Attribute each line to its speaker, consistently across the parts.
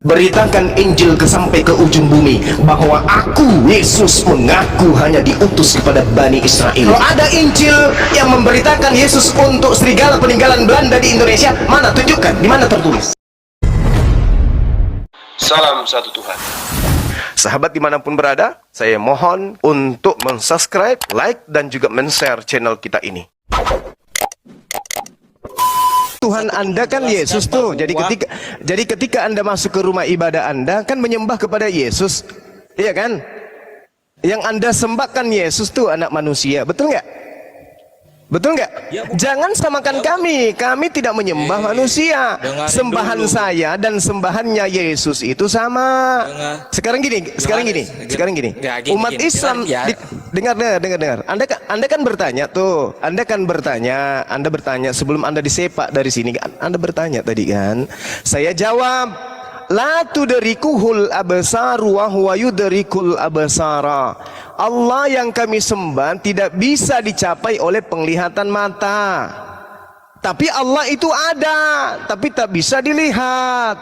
Speaker 1: Beritakan Injil sampai ke ujung bumi bahwa aku, Yesus, mengaku hanya diutus kepada Bani Israel. Kalau ada Injil yang memberitakan Yesus untuk serigala peninggalan Belanda di Indonesia, mana? Tunjukkan, di mana tertulis? Salam satu Tuhan. Sahabat dimanapun berada, saya mohon untuk mensubscribe, like, dan juga men-share channel kita ini. Tuhan Anda kan Yesus tuh. Jadi ketika Anda masuk ke rumah ibadah Anda kan menyembah kepada Yesus. Iya kan? Yang Anda sembahkan Yesus tuh anak manusia. Betul nggak? Betul nggak?
Speaker 2: Ya,
Speaker 1: jangan samakan kami. Kami tidak menyembah manusia. Sembahan dulu. Saya dan sembahannya Yesus itu sama. Sekarang gini. Umat Islam dengar. Anda kan bertanya tuh. Anda bertanya sebelum Anda disepak dari sini. Anda bertanya tadi kan. Saya jawab, la tudrikuhul absaru wa huwa yudrikul absara. Allah yang kami sembah tidak bisa dicapai oleh penglihatan mata. Tapi Allah itu ada, tapi tak bisa dilihat.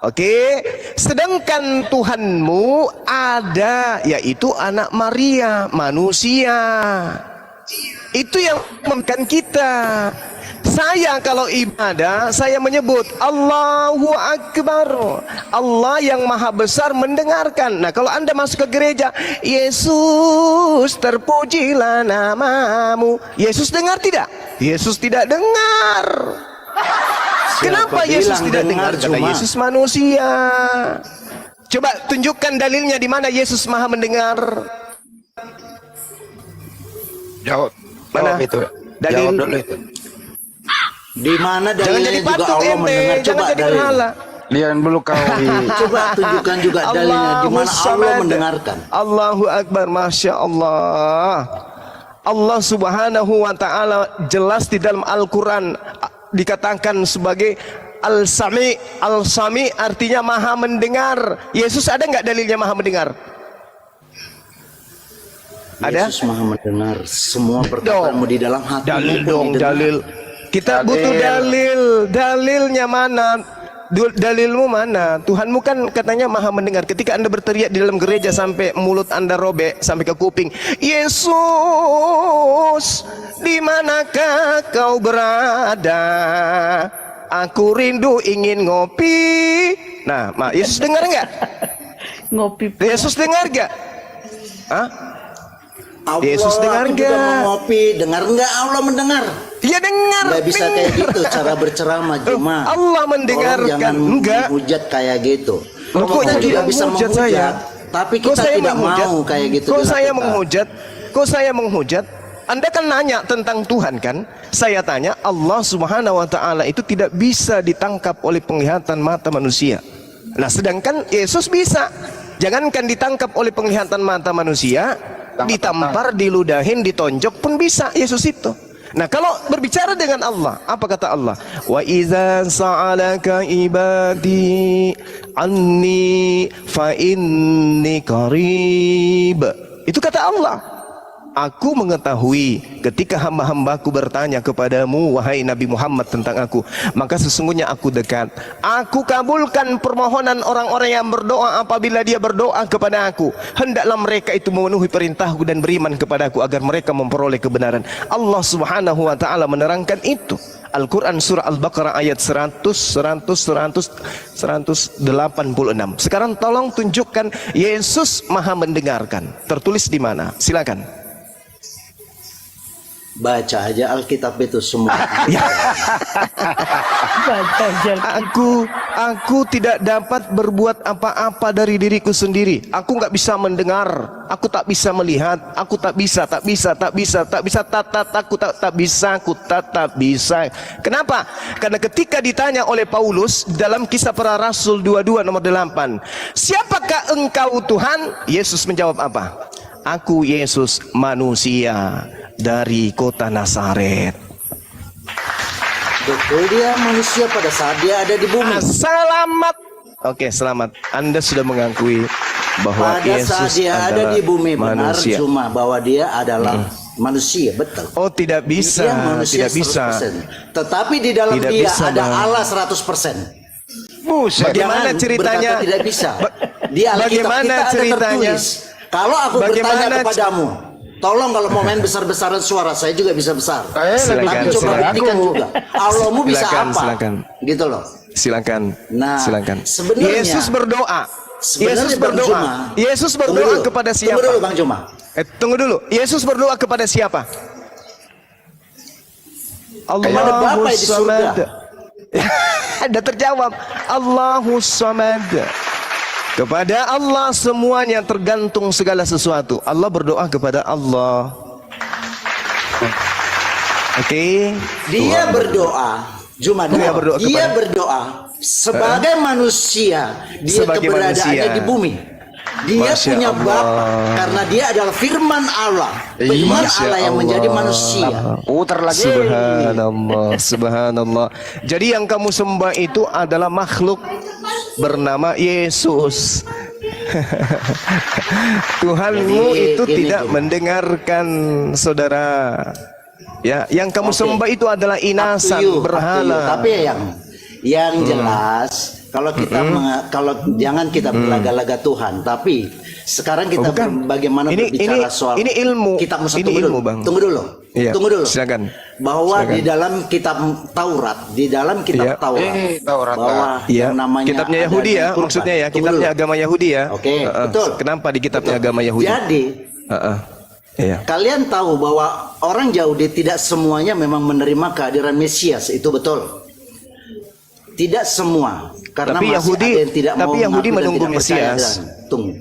Speaker 1: Oke, sedangkan Tuhanmu ada, yaitu anak Maria, manusia. Itu yang membuat kita. Saya kalau ibadah, saya menyebut Allahu Akbar. Allah yang maha besar mendengarkan. Nah kalau Anda masuk ke gereja, Yesus terpujilah namamu. Yesus dengar tidak? Yesus tidak dengar. Kenapa Yesus tidak dengar? Karena Yesus manusia. Coba tunjukkan dalilnya di mana Yesus maha mendengar.
Speaker 3: Jawab.
Speaker 1: Mana?
Speaker 3: Itu.
Speaker 1: Dalil.
Speaker 3: Jawab dulu itu.
Speaker 4: Di mana dalilnya juga
Speaker 1: patung
Speaker 4: Allah
Speaker 1: ente,
Speaker 4: mendengar? Coba dalilnya.
Speaker 3: Lihat dulu kau.
Speaker 4: Coba tunjukkan juga dalilnya di mana Allah mendengarkan.
Speaker 1: Allahu Akbar, Masya Allah. Allah Subhanahu wa Ta'ala jelas di dalam Al-Quran dikatakan sebagai Al-Sami. Al-Sami artinya maha mendengar. Yesus ada nggak dalilnya maha mendengar? Ada?
Speaker 4: Yesus maha mendengar semua perkataanmu di dalam hati.
Speaker 1: Dalil dong, dalil. Kita butuh dalil. Dalilnya mana? Dalilmu mana? Tuhanmu kan katanya maha mendengar. Ketika Anda berteriak di dalam gereja sampai mulut Anda robek sampai ke kuping, Yesus, di manakah kau berada? Aku rindu ingin ngopi. Nah, Yesus dengar nggak?
Speaker 5: Ngopi.
Speaker 1: Yesus dengar nggak? Hah?
Speaker 4: Allah
Speaker 1: Yesus dengar
Speaker 4: juga mau ngopi, dengar nggak? Allah mendengar.
Speaker 1: Iya dengar.
Speaker 4: Nggak bisa kayak gitu cara berceramah cuma.
Speaker 1: Allah mendengarkan.
Speaker 4: Jangan
Speaker 1: enggak.
Speaker 4: menghujat kayak gitu.
Speaker 1: Kok
Speaker 4: kita juga bisa menghujat,
Speaker 1: saya?
Speaker 4: tapi kita tidak mau kayak gitu.
Speaker 1: Kok saya menghujat? Kok saya menghujat? Anda kan nanya tentang Tuhan kan? Saya tanya, Allah Subhanahu wa Ta'ala itu tidak bisa ditangkap oleh penglihatan mata manusia. Nah, sedangkan Yesus bisa. Jangankan ditangkap oleh penglihatan mata manusia, ditampar, diludahin, ditonjok pun bisa Yesus itu. Nah kalau berbicara dengan Allah, apa kata Allah? Wa iza sa'alaka ibadi anni fa inni qarib. Itu kata Allah. Aku mengetahui ketika hamba-hambaku bertanya kepadamu, wahai Nabi Muhammad, tentang aku, maka sesungguhnya aku dekat. Aku kabulkan permohonan orang-orang yang berdoa apabila dia berdoa kepada aku. Hendaklah mereka itu memenuhi perintahku dan beriman kepadaku agar mereka memperoleh kebenaran. Allah Subhanahu wa Ta'ala menerangkan itu. Al-Quran surah Al-Baqarah ayat 186. Sekarang tolong tunjukkan Yesus maha mendengarkan. Tertulis di mana? Silakan.
Speaker 4: Baca aja Alkitab itu semua.
Speaker 1: Aku tidak dapat berbuat apa-apa dari diriku sendiri. Aku nggak bisa mendengar. Aku tak bisa melihat. Aku tak bisa. Kenapa? Karena ketika ditanya oleh Paulus dalam Kisah Para Rasul 22 nomor 8, siapakah engkau Tuhan? Yesus menjawab apa? Aku Yesus, manusia dari kota Nazaret.
Speaker 4: Betul, dia manusia pada saat dia ada di bumi.
Speaker 1: Selamat. Oke, selamat. Anda sudah mengakui bahwa
Speaker 4: pada
Speaker 1: Yesus
Speaker 4: saat dia ada di bumi, benar,
Speaker 1: manusia.
Speaker 4: cuma bahwa dia adalah manusia, betul.
Speaker 1: Oh, tidak bisa.
Speaker 4: Dia manusia
Speaker 1: Tidak bisa.
Speaker 4: 100%. Tetapi di dalam
Speaker 1: Tidak
Speaker 4: dia
Speaker 1: bisa,
Speaker 4: ada
Speaker 1: Bang.
Speaker 4: Allah 100%.
Speaker 3: Buset.
Speaker 1: Bagaimana
Speaker 4: Jangan
Speaker 1: ceritanya?
Speaker 4: berkata tidak bisa. Di Alkitab
Speaker 1: Bagaimana
Speaker 4: kita ada
Speaker 1: ceritanya?
Speaker 4: tertulis. Kalau aku
Speaker 1: Bagaimana
Speaker 4: bertanya kepadamu, tolong kalau mau main besar-besaran suara saya juga bisa besar.
Speaker 1: Silakan,
Speaker 4: Tapi coba
Speaker 1: silakan.
Speaker 4: buktikan juga. Allahmu bisa
Speaker 1: Silakan,
Speaker 4: apa?
Speaker 1: silakan.
Speaker 4: Gitu loh.
Speaker 1: Silakan.
Speaker 4: Nah,
Speaker 1: Silakan.
Speaker 4: sebenarnya-
Speaker 1: Yesus berdoa.
Speaker 4: Sebenarnya
Speaker 1: Yesus
Speaker 4: Bang
Speaker 1: berdoa.
Speaker 4: Juma,
Speaker 1: Yesus
Speaker 4: tunggu
Speaker 1: berdoa
Speaker 4: dulu.
Speaker 1: kepada siapa?
Speaker 4: Tunggu dulu Bang Juma.
Speaker 1: Tunggu dulu. Yesus berdoa kepada siapa?
Speaker 4: Kepada Bapa di surga.
Speaker 1: Sudah terjawab. Allahus Samad. Kepada Allah semuanya tergantung segala sesuatu. Allah berdoa kepada Allah. Oke.
Speaker 4: Dia berdoa, Juma
Speaker 1: Dia berdoa
Speaker 4: dia
Speaker 1: kepada-
Speaker 4: berdoa sebagai manusia, dia
Speaker 1: Sebagai
Speaker 4: keberadaannya
Speaker 1: manusia.
Speaker 4: di bumi. Dia
Speaker 1: Masya
Speaker 4: punya
Speaker 1: Allah.
Speaker 4: Bapa karena dia adalah firman Allah. Firman
Speaker 1: Masya
Speaker 4: Allah yang menjadi manusia.
Speaker 3: Putar lagi.
Speaker 1: Subhanallah, subhanallah. Jadi yang kamu sembah itu adalah makhluk bernama Yesus. Tuhanmu
Speaker 4: Jadi,
Speaker 1: itu
Speaker 4: gini,
Speaker 1: tidak
Speaker 4: gini.
Speaker 1: mendengarkan saudara. Ya, yang kamu sembah itu adalah
Speaker 4: Up to
Speaker 1: inasan,
Speaker 4: you, up to you.
Speaker 1: berhala.
Speaker 4: Tapi yang jelas kalau kita kalau jangan kita berlaga-laga Tuhan, tapi sekarang kita
Speaker 1: Oh, bukan.
Speaker 4: bagaimana berbicara soal
Speaker 1: ini ilmu.
Speaker 4: kitab Musa.
Speaker 1: Ini
Speaker 4: Tunggu
Speaker 1: ilmu,
Speaker 4: dulu.
Speaker 1: Bang.
Speaker 4: Tunggu dulu.
Speaker 1: Iya,
Speaker 4: Tunggu dulu.
Speaker 1: silakan.
Speaker 4: Bahwa
Speaker 1: Silakan.
Speaker 4: di dalam kitab Taurat, di dalam kitab
Speaker 1: Iya.
Speaker 4: Taurat,
Speaker 3: Taurat,
Speaker 4: bahwa
Speaker 1: Iya,
Speaker 4: yang namanya
Speaker 1: kitabnya
Speaker 4: ada
Speaker 1: Yahudi ya,
Speaker 4: kurban.
Speaker 1: maksudnya ya,
Speaker 4: Tunggu
Speaker 1: kitabnya
Speaker 4: dulu.
Speaker 1: agama Yahudi ya.
Speaker 4: Oke, betul.
Speaker 1: Kenapa di kitabnya
Speaker 4: Betul.
Speaker 1: agama Yahudi?
Speaker 4: Jadi
Speaker 1: Iya.
Speaker 4: kalian tahu bahwa orang Yahudi tidak semuanya memang menerima kehadiran Mesias, itu betul. Tidak semua, karena
Speaker 1: Tapi
Speaker 4: masih
Speaker 1: Yahudi-
Speaker 4: ada yang tidak
Speaker 1: tapi
Speaker 4: mau
Speaker 1: Yahudi
Speaker 4: mengaku dan
Speaker 1: menunggu
Speaker 4: tidak percaya
Speaker 1: Mesias.
Speaker 4: dan- Tunggu.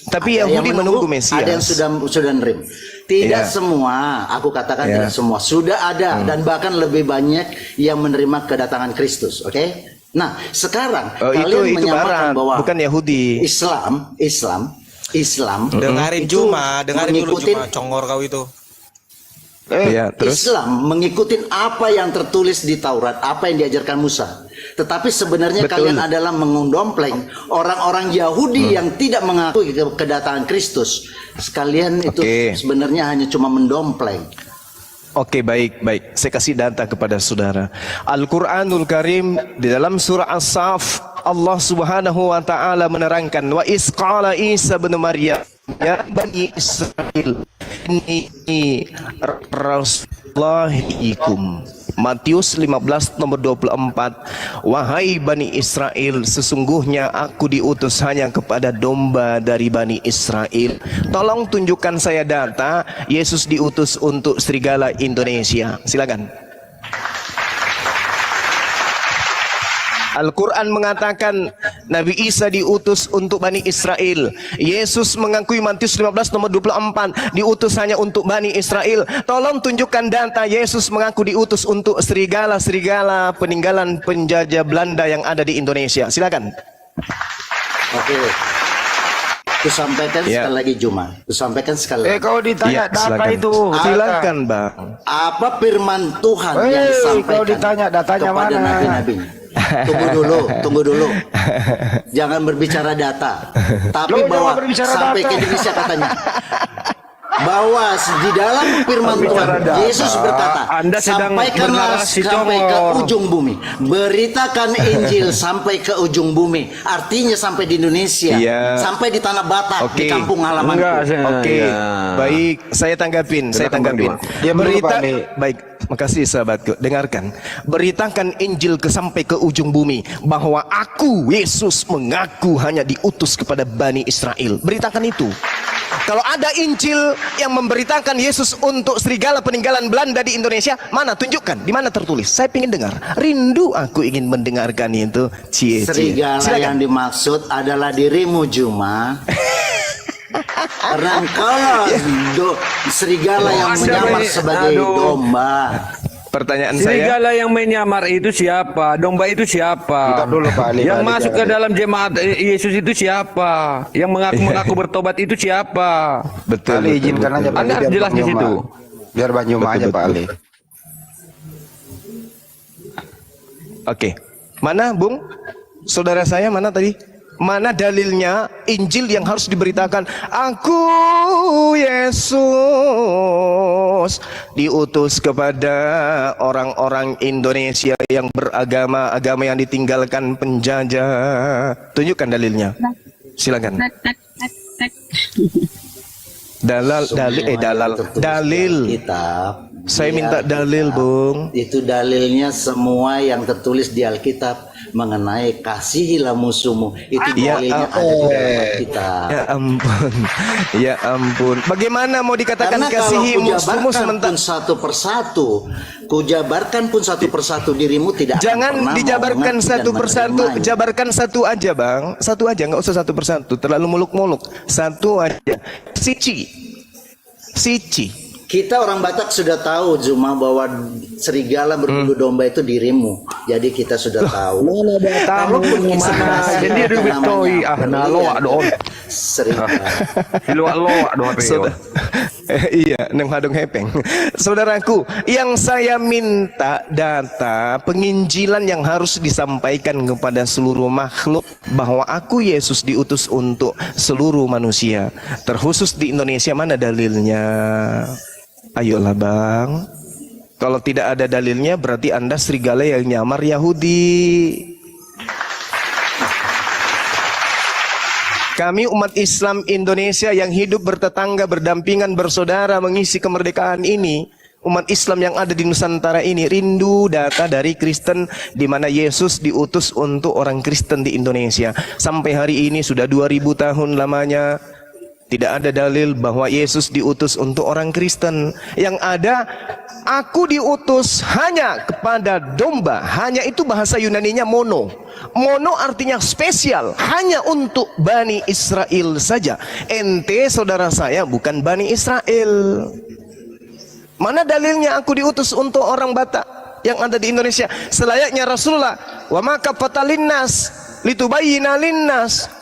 Speaker 1: Tapi
Speaker 4: Ada yang
Speaker 1: Yahudi menunggu Mesias.
Speaker 4: Ada yang sudah nerima. Tidak
Speaker 1: Iya.
Speaker 4: semua, aku katakan
Speaker 1: Iya.
Speaker 4: tidak semua. Sudah ada dan bahkan lebih banyak yang menerima kedatangan Kristus. Oke? Nah, sekarang kalian
Speaker 1: itu
Speaker 4: menyamakan
Speaker 1: barat,
Speaker 4: bahwa
Speaker 1: bukan Yahudi.
Speaker 4: Islam
Speaker 2: Dengarin
Speaker 4: itu
Speaker 2: Juma, dengarin dulu
Speaker 4: mengikuti
Speaker 2: Juma, congor kau itu.
Speaker 1: Iya, terus
Speaker 4: Islam mengikuti apa yang tertulis di Taurat, apa yang diajarkan Musa. Tetapi sebenarnya
Speaker 1: Betul.
Speaker 4: kalian adalah mendompleng orang-orang Yahudi yang tidak mengakui kedatangan Kristus. Sekalian itu
Speaker 1: Oke.
Speaker 4: sebenarnya hanya cuma mendompleng.
Speaker 1: Oke, baik. Saya kasih data kepada saudara. Al-Quranul Karim di dalam surah As-Saff, Allah Subhanahu wa taala menerangkan, wa isqala Isa bin Maryam ya bani Israel inni rasulullahikum. Matius 15 nomor 24. Wahai Bani Israel, sesungguhnya aku diutus hanya kepada domba dari Bani Israel. Tolong tunjukkan saya data Yesus diutus untuk serigala Indonesia. Silakan. Al-Quran mengatakan Nabi Isa diutus untuk Bani Israel. Yesus mengakui Matius 15 nomor 24 diutus hanya untuk Bani Israel. Tolong tunjukkan data Yesus mengaku diutus untuk serigala-serigala peninggalan penjajah Belanda yang ada di Indonesia. Silakan.
Speaker 4: Oke. Ku sampaikan
Speaker 1: Ya.
Speaker 4: sekali lagi Juma. Ku sampaikan sekali lagi.
Speaker 3: Kalau ditanya data
Speaker 1: silakan.
Speaker 3: itu,
Speaker 1: Silakan, Bang.
Speaker 4: Apa firman Tuhan yang
Speaker 3: Kalau
Speaker 4: disampaikan
Speaker 3: ditanya datanya
Speaker 4: kepada
Speaker 3: mana?
Speaker 4: nabi-nabinya? Tunggu dulu. Jangan berbicara data. Tapi
Speaker 3: Loh,
Speaker 4: bahwa
Speaker 3: jangan berbicara
Speaker 4: sampai
Speaker 3: data.
Speaker 4: ke Indonesia katanya. Bahwa di dalam firman Tuhan
Speaker 3: data.
Speaker 4: Yesus berkata,
Speaker 6: Anda sedang
Speaker 4: sampaikanlah
Speaker 6: bernarasi
Speaker 4: sampai ke
Speaker 6: congor.
Speaker 4: ujung bumi. Beritakan Injil sampai ke ujung bumi. Artinya sampai di Indonesia,
Speaker 1: Iya.
Speaker 4: sampai di tanah Batak, di
Speaker 1: Oke.
Speaker 4: kampung halamanku.
Speaker 6: Enggak,
Speaker 1: Oke,
Speaker 6: ya.
Speaker 1: baik, saya tanggapin.
Speaker 3: Silakan, Bang. Diam dulu,
Speaker 1: Berita,
Speaker 3: Pak Ali.
Speaker 1: baik, makasih sahabatku. Dengarkan, beritakan Injil sampai ke ujung bumi bahwa aku Yesus mengaku hanya diutus kepada Bani Israel. Beritakan itu. Kalau ada Injil yang memberitakan Yesus untuk serigala peninggalan Belanda di Indonesia, mana? Tunjukkan, di mana tertulis? Saya ingin dengar. Rindu aku ingin mendengarkan itu. Cie, cie.
Speaker 4: Serigala
Speaker 1: Silakan.
Speaker 4: yang dimaksud adalah dirimu Juma. Karena engkau serigala yang
Speaker 6: Anda
Speaker 4: menyamar
Speaker 6: ini-
Speaker 4: sebagai
Speaker 6: aduh.
Speaker 4: domba.
Speaker 1: Pertanyaan saya.
Speaker 6: Serigala yang menyamar itu siapa? Domba itu siapa?
Speaker 3: Bentar dulu, Pak Ali,
Speaker 6: Yang
Speaker 3: Pak Ali,
Speaker 6: masuk
Speaker 3: Pak
Speaker 6: ke
Speaker 3: Ali.
Speaker 6: dalam jemaat Yesus itu siapa? Yang mengaku bertobat itu siapa?
Speaker 1: Betul.
Speaker 3: Ali izinkan aja Pak
Speaker 6: Anda
Speaker 3: Ali,
Speaker 6: harus
Speaker 3: biar
Speaker 6: jelas
Speaker 3: Bang
Speaker 6: di situ.
Speaker 3: Yoma. Biar Bang Yoma aja Pak Ali.
Speaker 1: Oke. Mana, Bung? Saudara saya mana tadi? Mana dalilnya Injil yang harus diberitakan? Aku Yesus diutus kepada orang-orang Indonesia yang beragama yang ditinggalkan penjajah. Tunjukkan dalilnya. Silakan. Dalil.
Speaker 4: Kitab.
Speaker 1: Saya minta dalil, Bung.
Speaker 4: Itu dalilnya semua yang tertulis di Alkitab mengenai kasihilah musuhmu. Itu dalilnya ada di dalam Alkitab.
Speaker 1: Ya ampun. Ya ampun. Bagaimana mau dikatakan
Speaker 4: Karena
Speaker 1: kasihi
Speaker 4: kalau
Speaker 1: musuhmu sementara
Speaker 4: kujabarkan pun satu persatu dirimu tidak akan
Speaker 1: jangan
Speaker 4: pernah
Speaker 1: dijabarkan
Speaker 4: mau
Speaker 1: satu
Speaker 4: mengerti dan
Speaker 1: persatu,
Speaker 4: menerimanya.
Speaker 1: jabarkan satu aja, Bang. Satu aja, nggak usah satu persatu. Terlalu muluk-muluk. Satu aja. Sici.
Speaker 4: Kita orang Batak sudah tahu Zuma bahwa serigala berbulu domba itu dirimu. Jadi kita sudah tahu. Kalaupun kita
Speaker 6: Jadi betul nalo doon.
Speaker 4: serigala.
Speaker 6: Lo doon.
Speaker 1: Iya, nang hadung hepeng. Saudaraku, yang saya minta data penginjilan yang harus disampaikan kepada seluruh makhluk bahwa aku Yesus diutus untuk seluruh manusia. Terkhusus di Indonesia, mana dalilnya? Ayolah, Bang. Kalau tidak ada dalilnya berarti Anda serigala yang nyamar Yahudi. Kami umat Islam Indonesia yang hidup bertetangga, berdampingan, bersaudara mengisi kemerdekaan ini, umat Islam yang ada di Nusantara ini rindu data dari Kristen di mana Yesus diutus untuk orang Kristen di Indonesia. Sampai hari ini sudah 2000 tahun lamanya tidak ada dalil bahwa Yesus diutus untuk orang Kristen. Yang ada, aku diutus hanya kepada domba. Hanya itu bahasa Yunaninya mono. Mono artinya spesial, hanya untuk Bani Israel saja. Ente saudara saya bukan Bani Israel. Mana dalilnya aku diutus untuk orang Batak yang ada di Indonesia? Selayaknya Rasulullah, wa maka fatalinnas litubayyina linnas.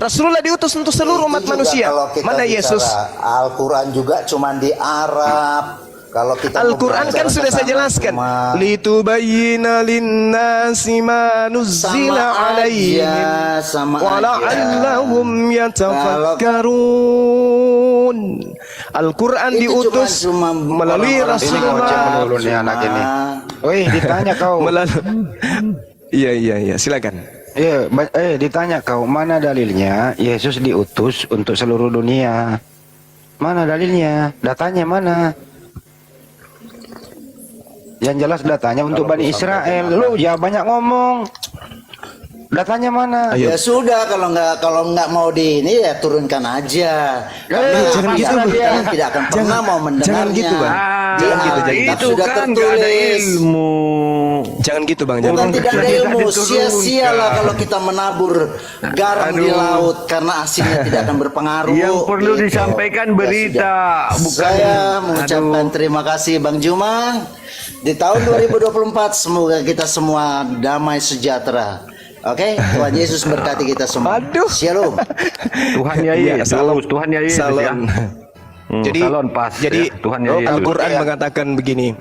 Speaker 1: Rasulullah diutus untuk seluruh umat manusia. Mana Yesus?
Speaker 4: Al-Quran juga cuman di Arab. Kalau kita
Speaker 1: Al-Quran kan sudah saya jelaskan. Litubayyina linnasi ma nuzzila alaihim wa la'allahum yatafakkarun. Al-Quran diutus melalui Rasulullah.
Speaker 3: Wih, ditanya kau.
Speaker 1: Iya, silakan.
Speaker 3: Ditanya kau, mana dalilnya Yesus diutus untuk seluruh dunia? Mana dalilnya? Datanya mana? Yang jelas datanya untuk Bani Israel. Lu ya banyak ngomong. Datanya mana?
Speaker 4: Ya sudah, kalau nggak mau di ini ya turunkan aja.
Speaker 1: Jangan gitu,
Speaker 4: Bang. Tidak akan pernah mau mendengarnya.
Speaker 1: Jangan gitu, Bang.
Speaker 4: Jangan gitu,
Speaker 6: Itu
Speaker 4: sudah
Speaker 6: kan nggak ada
Speaker 4: tertulis.
Speaker 6: ilmu.
Speaker 1: Jangan gitu, Bang.
Speaker 4: Bukan
Speaker 1: Jangan.
Speaker 4: tidak ada ilmu, sia-sialah kalau kita menabur garam di laut karena asinnya tidak akan berpengaruh.
Speaker 6: Yang perlu
Speaker 4: Gitu.
Speaker 6: disampaikan
Speaker 4: Ya
Speaker 6: berita,
Speaker 4: sudah.
Speaker 6: bukan.
Speaker 4: Saya mengucapkan terima kasih Bang Juma. Di tahun 2024 semoga kita semua damai sejahtera. Oke, Tuhan Yesus berkati kita semua.
Speaker 1: Aduh.
Speaker 4: Shalom.
Speaker 6: Tuhan Yesus, Tuhan Yesus ya.
Speaker 1: Salon. Jadi
Speaker 6: salon pas.
Speaker 1: Jadi
Speaker 6: ya. Tuhan Yesus.
Speaker 1: Al-Quran mengatakan begini.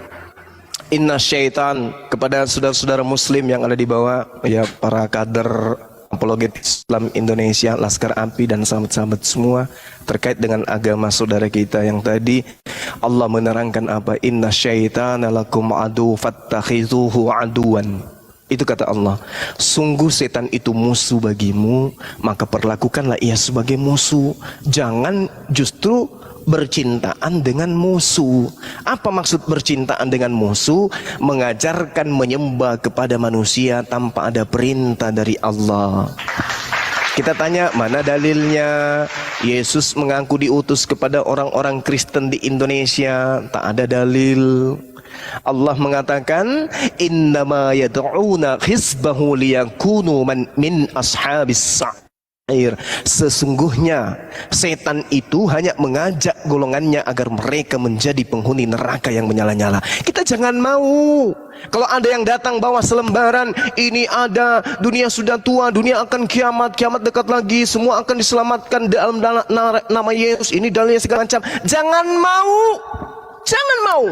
Speaker 1: Inna syaitan, kepada saudara-saudara muslim yang ada di bawah, ya para kader apologet Islam Indonesia, Laskar API dan sahabat-sahabat semua terkait dengan agama saudara kita yang tadi, Allah menerangkan apa? Inna syaitana lakum adu fattakhizuhu aduan. Itu kata Allah, sungguh setan itu musuh bagimu, maka perlakukanlah ia sebagai musuh. Jangan justru bercintaan dengan musuh. Apa maksud bercintaan dengan musuh? Mengajarkan menyembah kepada manusia tanpa ada perintah dari Allah. Kita tanya, mana dalilnya? Yesus mengaku diutus kepada orang-orang Kristen di Indonesia. Tak ada dalil. Allah mengatakan, innama yad'una hizbahu liyakunu min ashabis sa'ir. Sesungguhnya setan itu hanya mengajak golongannya agar mereka menjadi penghuni neraka yang menyala-nyala. Kita jangan mau. Kalau ada yang datang bawa selembaran, ini ada, dunia sudah tua, dunia akan kiamat, kiamat dekat lagi, semua akan diselamatkan dalam nama Yesus, ini dalilnya segala macam. Jangan mau. Jangan mau.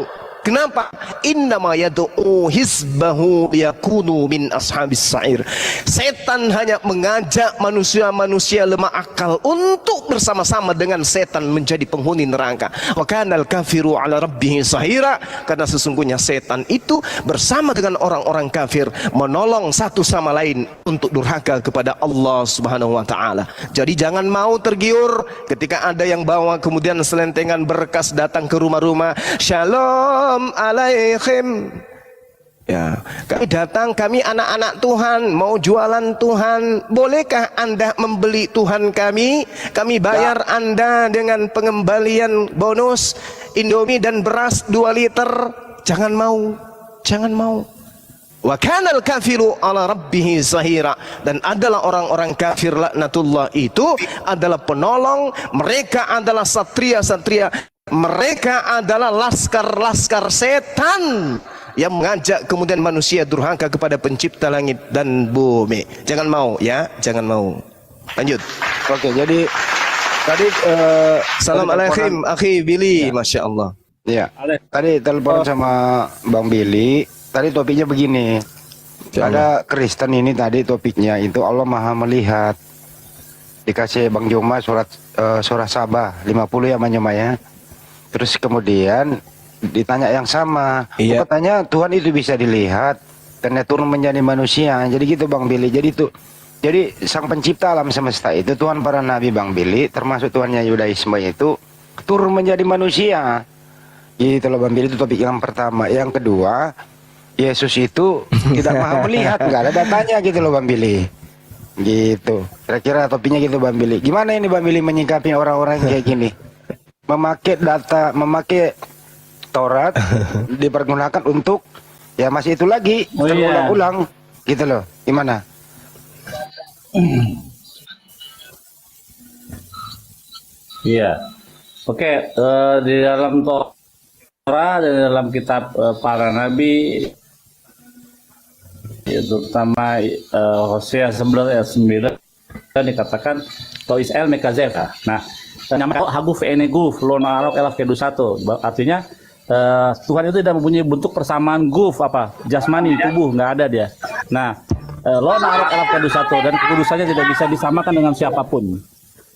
Speaker 1: Kenapa? Innama yad'u hizbahu yakunu min ashabis sa'ir. Setan hanya mengajak manusia-manusia lemah akal untuk bersama-sama dengan setan menjadi penghuni neraka. Wa kanal kafiru ala rabbih sahira, karena sesungguhnya setan itu bersama dengan orang-orang kafir menolong satu sama lain untuk durhaka kepada Allah Subhanahu wa taala. Jadi jangan mau tergiur ketika ada yang bawa kemudian selentengan berkas datang ke rumah-rumah. Shalom alaikum. Ya, kami datang, kami anak-anak Tuhan, mau jualan Tuhan. Bolehkah Anda membeli Tuhan kami? Kami bayar Anda dengan pengembalian bonus Indomie dan beras 2 liter. Jangan mau. Jangan mau. Wa kanal kafiru ala rabbih zahira, dan adalah orang-orang kafir laknatullah itu adalah penolong, mereka adalah satria-satria, mereka adalah laskar-laskar setan yang mengajak kemudian manusia durhaka kepada pencipta langit dan bumi. Jangan mau ya, jangan mau. Lanjut.
Speaker 3: Oke, jadi tadi
Speaker 1: Assalamualaikum akhi Billy, Masya Allah.
Speaker 3: ya, tadi telepon sama Bang Billy. Tadi topiknya begini, ada Kristen ini tadi topiknya itu Allah Maha Melihat. Dikasih Bang Joma surah Sabah 50 ya Bang Joma ya. Terus kemudian ditanya yang sama, katanya Tuhan itu bisa dilihat karena turun menjadi manusia. Jadi gitu Bang Billy. Jadi sang pencipta alam semesta itu Tuhan para nabi Bang Billy, termasuk Tuhannya Yudaisme itu turun menjadi manusia. Gitu loh Bang Billy, itu topik yang pertama. Yang kedua, Yesus itu tidak maha melihat, nggak ada datanya gitu loh Bang Billy. Gitu. Kira-kira topiknya gitu Bang Billy. Gimana ini Bang Billy menyikapi orang-orang kayak gini? Memakai memakai Taurat dipergunakan untuk ya masih itu lagi terulang-ulang gitu loh. Gimana?
Speaker 2: Iya. Oke, di dalam Torah, di dalam kitab para nabi, terutama Hosea 11 ayat 9 dikatakan Toisel Mekazeka. Nah, namanya Haguf Eneguf Lona Arok Elaf Kedusato. Artinya Tuhan itu tidak mempunyai bentuk persamaan guf apa jasmani tubuh, nggak ada dia. Nah, Lona Arok Elaf Kedusato, dan kekudusannya tidak bisa disamakan dengan siapapun.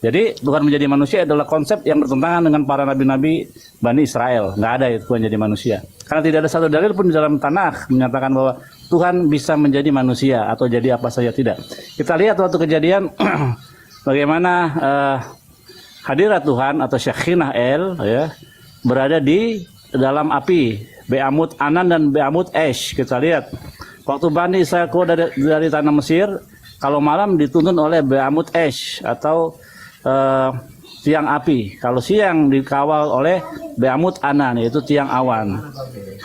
Speaker 2: Jadi Tuhan menjadi manusia adalah konsep yang bertentangan dengan para nabi-nabi Bani Israel. Nggak ada itu Tuhan jadi manusia. Karena tidak ada satu dalil pun di dalam Tanakh menyatakan bahwa Tuhan bisa menjadi manusia atau jadi apa saja, tidak. Kita lihat waktu kejadian bagaimana hadirat Tuhan atau Syekhinah El ya, berada di dalam api, Be'amut Anan dan Be'amut Esh. Kita lihat waktu Bani Israel keluar dari tanah Mesir, kalau malam dituntun oleh Be'amut Esh atau tiang api. Kalau siang dikawal oleh Be'amut Anan, yaitu tiang awan.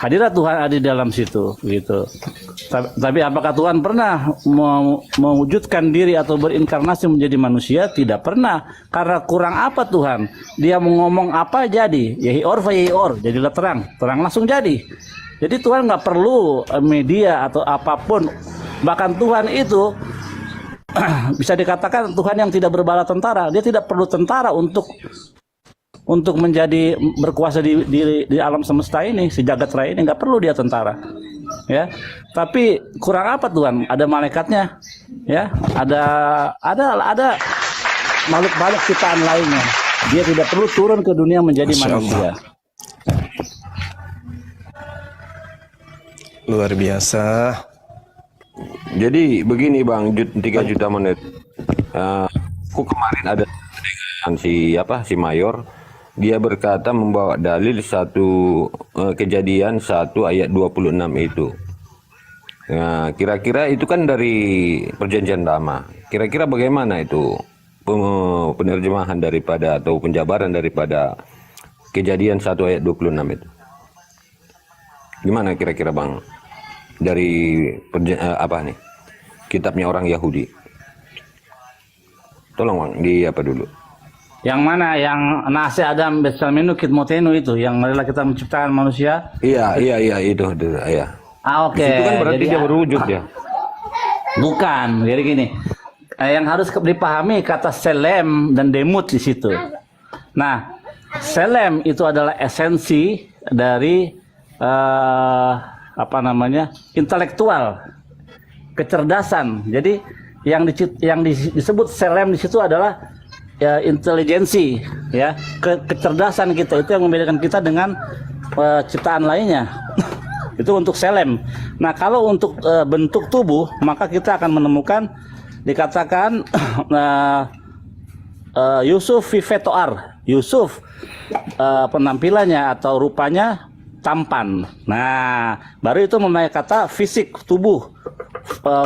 Speaker 2: Hadirat Tuhan ada di dalam situ, gitu. Tapi apakah Tuhan pernah mewujudkan diri atau berinkarnasi menjadi manusia? Tidak pernah. Karena kurang apa Tuhan? Dia mau ngomong apa jadi? Yahior fayior, jadilah terang. Terang langsung jadi. Jadi Tuhan nggak perlu media atau apapun. Bahkan Tuhan itu bisa dikatakan Tuhan yang tidak berbala tentara. Dia tidak perlu tentara untuk menjadi berkuasa di alam semesta ini, si jagat raya ini, nggak perlu dia tentara. Ya, tapi kurang apa Tuhan? Ada malaikatnya, ya, ada makhluk-makhluk ciptaan lainnya. Dia tidak perlu turun ke dunia menjadi manusia.
Speaker 1: Luar biasa.
Speaker 6: Jadi begini Bang, 3 juta menit. Aku kemarin ada dengan si Mayor, dia berkata membawa dalil satu kejadian 1 ayat 26 itu. Nah, kira-kira itu kan dari perjanjian lama. Kira-kira bagaimana itu penerjemahan daripada atau penjabaran daripada kejadian 1 ayat 26 itu? Gimana kira-kira Bang? Dari apa nih? Kitabnya orang Yahudi. Tolong Bang, di apa dulu?
Speaker 2: Yang mana? Yang Nase Adam Betsalmenu Kitmotenu itu, yang adalah kita menciptakan manusia?
Speaker 6: Iya itu ya.
Speaker 2: Oke.
Speaker 6: Itu kan berarti jadi, dia berwujud ya?
Speaker 2: Bukan, jadi gini. Yang harus dipahami kata selem dan demut di situ. Nah, selem itu adalah esensi dari apa namanya, intelektual, kecerdasan. Jadi yang disebut selem di situ adalah ya, intelijensi, ya, kecerdasan kita, itu yang membedakan kita dengan ciptaan lainnya. Itu untuk selem. Nah, kalau untuk bentuk tubuh, maka kita akan menemukan dikatakan Yusuf Vivetoar. Yusuf penampilannya atau rupanya tampan. Nah, baru itu memakai kata fisik, tubuh,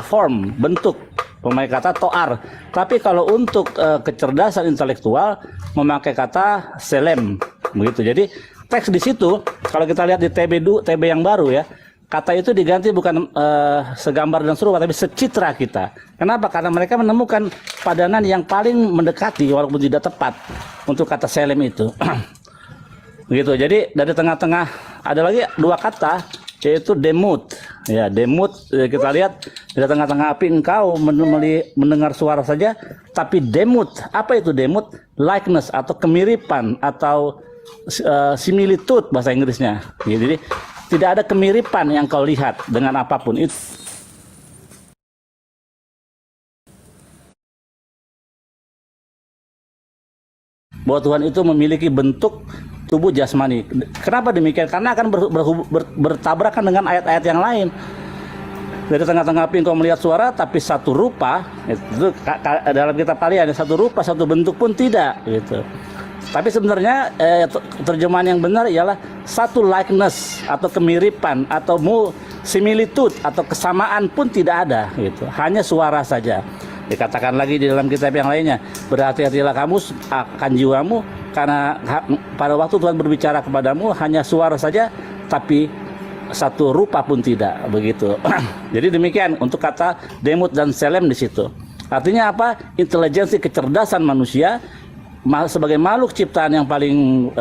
Speaker 2: form, bentuk, memakai kata toar. Tapi kalau untuk kecerdasan intelektual memakai kata selem, begitu. Jadi teks di situ kalau kita lihat di TB yang baru ya, kata itu diganti bukan segambar dan serupa, tapi secitra kita. Kenapa? Karena mereka menemukan padanan yang paling mendekati walaupun tidak tepat untuk kata selem itu. Begitu. Jadi dari tengah-tengah ada lagi dua kata, yaitu demut. Ya, demut kita lihat dari tengah-tengah api engkau mendengar suara saja, tapi demut. Apa itu demut? Likeness atau kemiripan atau similitude bahasa Inggrisnya. Jadi tidak ada kemiripan yang kau lihat dengan apapun itu. Bahwa Tuhan itu memiliki bentuk tubuh jasmani. Kenapa demikian? Karena akan bertabrakan dengan ayat-ayat yang lain. Dari tengah-tengah api engkau melihat suara, tapi satu rupa, itu dalam kitab Kalian, satu rupa, satu bentuk pun tidak, gitu. Tapi sebenarnya terjemahan yang benar ialah satu likeness atau kemiripan atau similitude atau kesamaan pun tidak ada, gitu. Hanya suara saja. Dikatakan lagi di dalam kitab yang lainnya, berhati-hatilah kamu akan jiwamu, karena pada waktu Tuhan berbicara kepadamu hanya suara saja, tapi satu rupa pun tidak, begitu. Jadi demikian untuk kata demut dan selem di situ. Artinya apa? Intelijensi, kecerdasan manusia sebagai makhluk ciptaan yang paling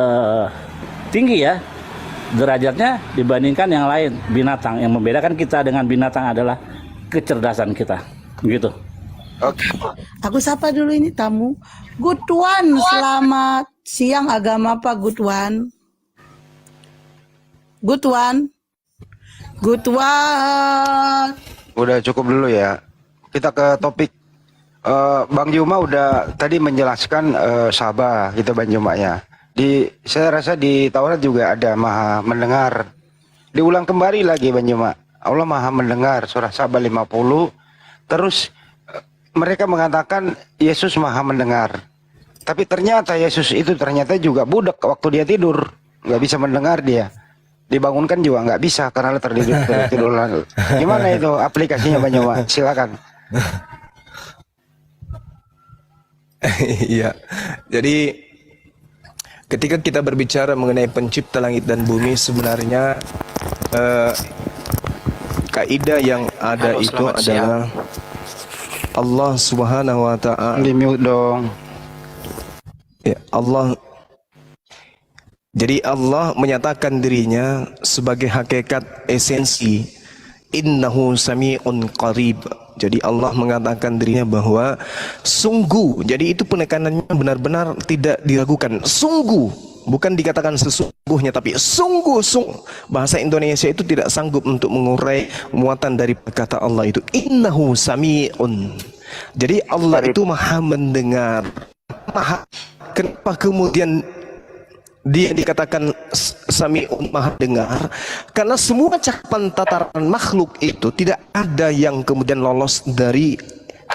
Speaker 2: tinggi ya derajatnya dibandingkan yang lain, binatang. Yang membedakan kita dengan binatang adalah kecerdasan kita, begitu.
Speaker 3: Oke.
Speaker 5: Aku sapa dulu ini tamu. Good One, selamat siang. Agama apa Good One? Good One. Good One.
Speaker 3: Udah cukup dulu ya. Kita ke topik. Bang Juma udah tadi menjelaskan Sabah gitu Bang Juma ya. Saya rasa di Taurat juga ada Maha mendengar. Diulang kembali lagi Bang Juma. Allah Maha mendengar surah Sabah 50. Terus mereka mengatakan Yesus Maha mendengar. Tapi ternyata Yesus itu ternyata juga budak waktu dia tidur, nggak bisa mendengar dia. Dibangunkan juga nggak bisa karena tertidur. Gimana itu aplikasinya Bang Juma? Silakan.
Speaker 1: Iya. Jadi ketika kita berbicara mengenai pencipta langit dan bumi, sebenarnya kaidah yang ada itu adalah Allah Subhanahu wa ta'ala.
Speaker 3: Di mute dong.
Speaker 1: Ya, Allah. Jadi Allah menyatakan dirinya sebagai hakikat esensi, innahu sami'un qarib. Jadi Allah mengatakan dirinya bahwa sungguh, jadi itu penekanannya benar-benar tidak diragukan. Sungguh, bukan dikatakan sesungguhnya, tapi sungguh. Bahasa Indonesia itu tidak sanggup untuk mengurai muatan dari kata Allah itu. Innahu sami'un. Jadi Allah itu maha mendengar. Kenapa kemudian dia dikatakan sami'un, maha dengar? Karena semua cakupan tataran makhluk itu tidak ada yang kemudian lolos dari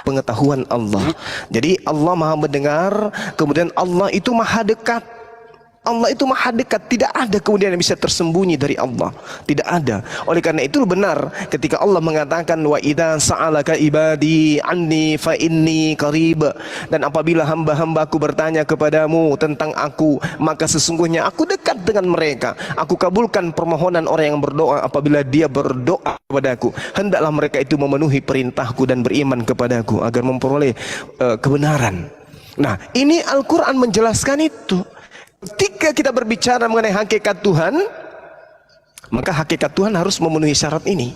Speaker 1: pengetahuan Allah. Jadi Allah maha mendengar, kemudian Allah itu maha dekat. Allah itu maha dekat, tidak ada kemudian yang bisa tersembunyi dari Allah, tidak ada. Oleh karena itu benar ketika Allah mengatakan wa idza sa'alaka ibadi anni fa inni qarib, dan apabila hamba-hambaku bertanya kepadamu tentang aku, maka sesungguhnya aku dekat dengan mereka. Aku kabulkan permohonan orang yang berdoa apabila dia berdoa kepadaku. Hendaklah mereka itu memenuhi perintahku dan beriman kepadaku agar memperoleh kebenaran. Nah, ini Al-Quran menjelaskan itu. Ketika kita berbicara mengenai hakikat Tuhan, maka hakikat Tuhan harus memenuhi syarat ini.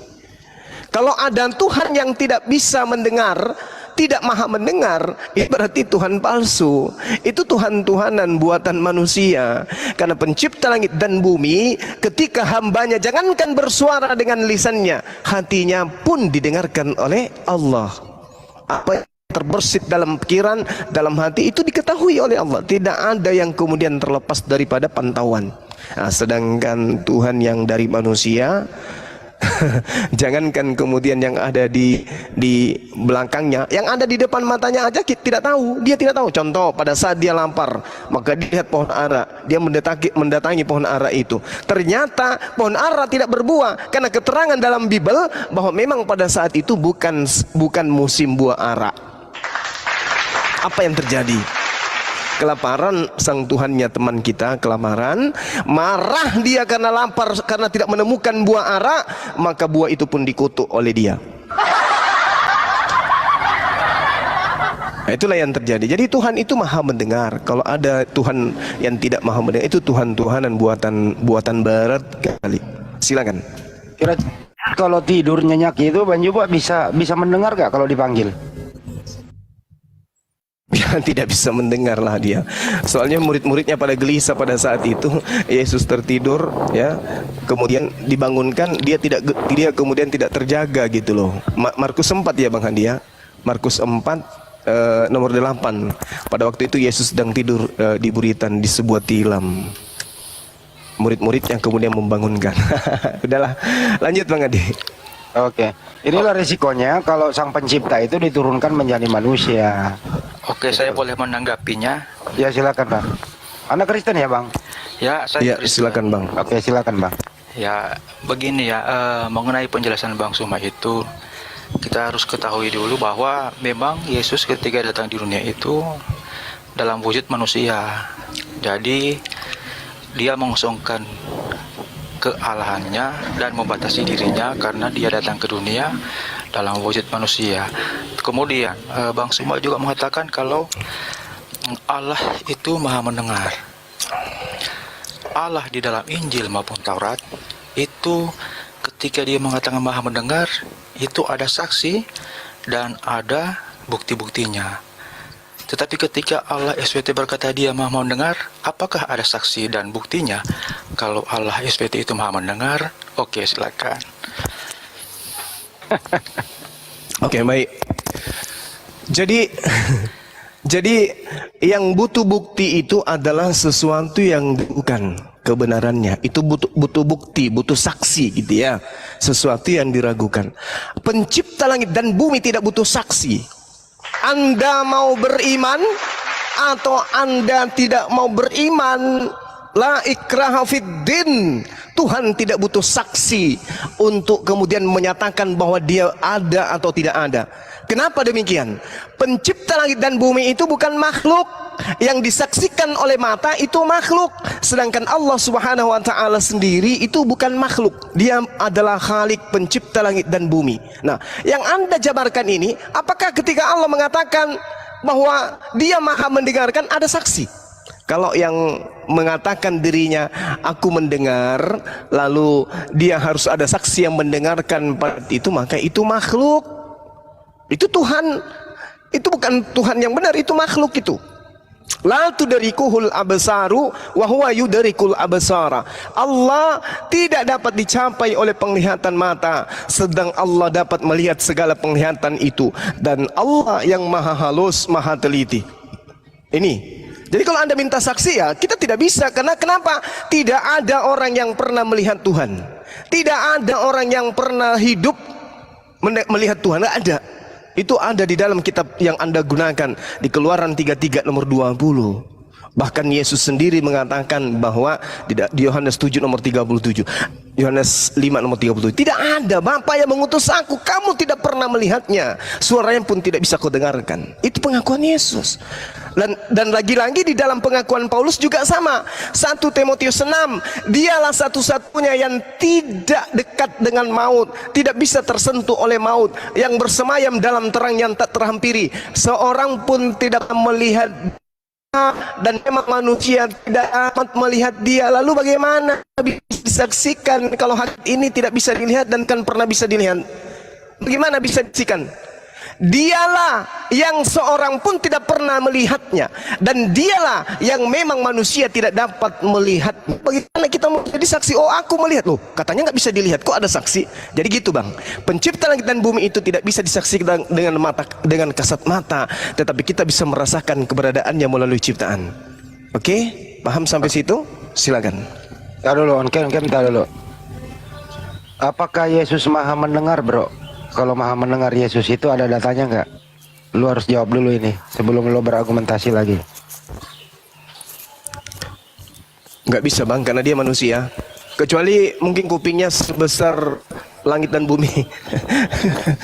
Speaker 1: Kalau ada Tuhan yang tidak bisa mendengar, tidak maha mendengar, itu berarti Tuhan palsu. Itu Tuhan-Tuhanan buatan manusia. Karena pencipta langit dan bumi, ketika hambanya jangankan bersuara dengan lisannya, hatinya pun didengarkan oleh Allah. Apa yang terbersit dalam pikiran, dalam hati, itu diketahui oleh Allah. Tidak ada yang kemudian terlepas daripada pantauan. Nah, sedangkan Tuhan yang dari manusia, jangankan kemudian yang ada di belakangnya, yang ada di depan matanya aja kita tidak tahu. Dia tidak tahu. Contoh, pada saat dia lapar, maka dia lihat pohon ara, dia mendatangi pohon ara itu. Ternyata pohon ara tidak berbuah, karena keterangan dalam Bible bahwa memang pada saat itu bukan musim buah ara. Apa yang terjadi? Kelaparan, sang Tuhannya teman kita kelaparan, marah dia karena lapar, karena tidak menemukan buah ara, maka buah itu pun dikutuk oleh dia. Nah, itulah yang terjadi. Jadi Tuhan itu maha mendengar. Kalau ada Tuhan yang tidak maha mendengar, itu Tuhan-Tuhanan buatan barat kali. Silakan.
Speaker 3: Kira kalau tidur nyenyak itu Bang Juma bisa mendengar gak kalau dipanggil?
Speaker 1: Ya, tidak bisa mendengar lah dia. Soalnya murid-muridnya pada gelisah pada saat itu. Yesus tertidur, ya, kemudian dibangunkan, dia kemudian tidak terjaga gitu loh. Markus 4 ya Bang Handi ya. Markus 4 nomor 8. Pada waktu itu Yesus sedang tidur di buritan di sebuah tilam. Murid-murid yang kemudian membangunkan. Udahlah, lanjut Bang Handi.
Speaker 3: Oke, inilah resikonya kalau sang pencipta itu diturunkan menjadi manusia.
Speaker 7: Oke, saya boleh menanggapinya.
Speaker 3: Ya silakan Bang. Anak Kristen ya Bang?
Speaker 7: Ya, saya
Speaker 1: Ya,
Speaker 7: Kristen.
Speaker 1: silakan Bang.
Speaker 3: Oke, silakan Bang.
Speaker 7: Ya, begini ya, mengenai penjelasan Bang Suma itu, kita harus ketahui dulu bahwa memang Yesus ketika datang di dunia itu dalam wujud manusia. Jadi, dia mengosongkan kealahannya dan membatasi dirinya karena dia datang ke dunia dalam wujud manusia. Kemudian Bang Suma juga mengatakan kalau Allah itu maha mendengar. Allah di dalam Injil maupun Taurat itu ketika dia mengatakan maha mendengar, itu ada saksi dan ada bukti-buktinya. Tetapi ketika Allah SWT berkata dia maha mendengar, apakah ada saksi dan buktinya? Kalau Allah SWT itu maha mendengar, oke, silakan.
Speaker 1: Oke, baik. Jadi yang butuh bukti itu adalah sesuatu yang bukan kebenarannya. Itu butuh bukti, butuh saksi gitu ya. Sesuatu yang diragukan. Pencipta langit dan bumi tidak butuh saksi. Anda mau beriman atau Anda tidak mau beriman, la ikraha fiddin. Tuhan tidak butuh saksi untuk kemudian menyatakan bahwa dia ada atau tidak ada. Kenapa demikian? Pencipta langit dan bumi itu bukan makhluk. Yang disaksikan oleh mata itu makhluk. Sedangkan Allah Subhanahu wa ta'ala sendiri itu bukan makhluk. Dia adalah Khalik, pencipta langit dan bumi. Nah, yang Anda jabarkan ini, apakah ketika Allah mengatakan bahwa dia maha mendengarkan, ada saksi? Kalau yang mengatakan dirinya aku mendengar, lalu dia harus ada saksi yang mendengarkan itu, maka itu makhluk. Itu Tuhan, itu bukan Tuhan yang benar, itu makhluk itu. La tudrikuhul absaru wa huwa yudrikul absara. Allah tidak dapat dicapai oleh penglihatan mata, sedang Allah dapat melihat segala penglihatan itu, dan Allah yang maha halus, maha teliti. Ini. Jadi kalau Anda minta saksi ya, kita tidak bisa. Karena kenapa? Tidak ada orang yang pernah melihat Tuhan. Tidak ada orang yang pernah hidup melihat Tuhan. Tidak ada. Itu ada di dalam kitab yang Anda gunakan di Keluaran 33 nomor 20. Bahkan Yesus sendiri mengatakan bahwa di Yohanes 7 nomor 37, Yohanes 5 nomor 37, tidak ada Bapa yang mengutus aku, kamu tidak pernah melihatnya, suaranya pun tidak bisa kau dengarkan. Itu pengakuan Yesus. Dan lagi-lagi di dalam pengakuan Paulus juga sama. 1 Timotius 6, dialah satu-satunya yang tidak dekat dengan maut, tidak bisa tersentuh oleh maut, yang bersemayam dalam terang yang tak terhampiri. Seorang pun tidak melihat dan memang manusia tidak amat melihat dia. Lalu bagaimana bisa disaksikan kalau hal ini tidak bisa dilihat dan kan pernah bisa dilihat? Bagaimana bisa disaksikan? Dialah yang seorang pun tidak pernah melihatnya, dan dialah yang memang manusia tidak dapat melihat. Bagaimana kita mau jadi saksi? Oh, aku melihat. Loh, katanya nggak bisa dilihat, kok ada saksi? Jadi gitu bang, pencipta langit dan bumi itu tidak bisa disaksikan dengan mata, dengan kasat mata, tetapi kita bisa merasakan keberadaannya melalui ciptaan. Oke, paham sampai situ? Silakan.
Speaker 3: Tar dulu, on cam tar dulu. Apakah Yesus maha mendengar, bro? Kalau maha mendengar Yesus itu ada datanya nggak? Lu harus jawab dulu ini sebelum lu berargumentasi lagi.
Speaker 1: Nggak bisa bang, karena dia manusia. Kecuali mungkin kupingnya sebesar langit dan bumi.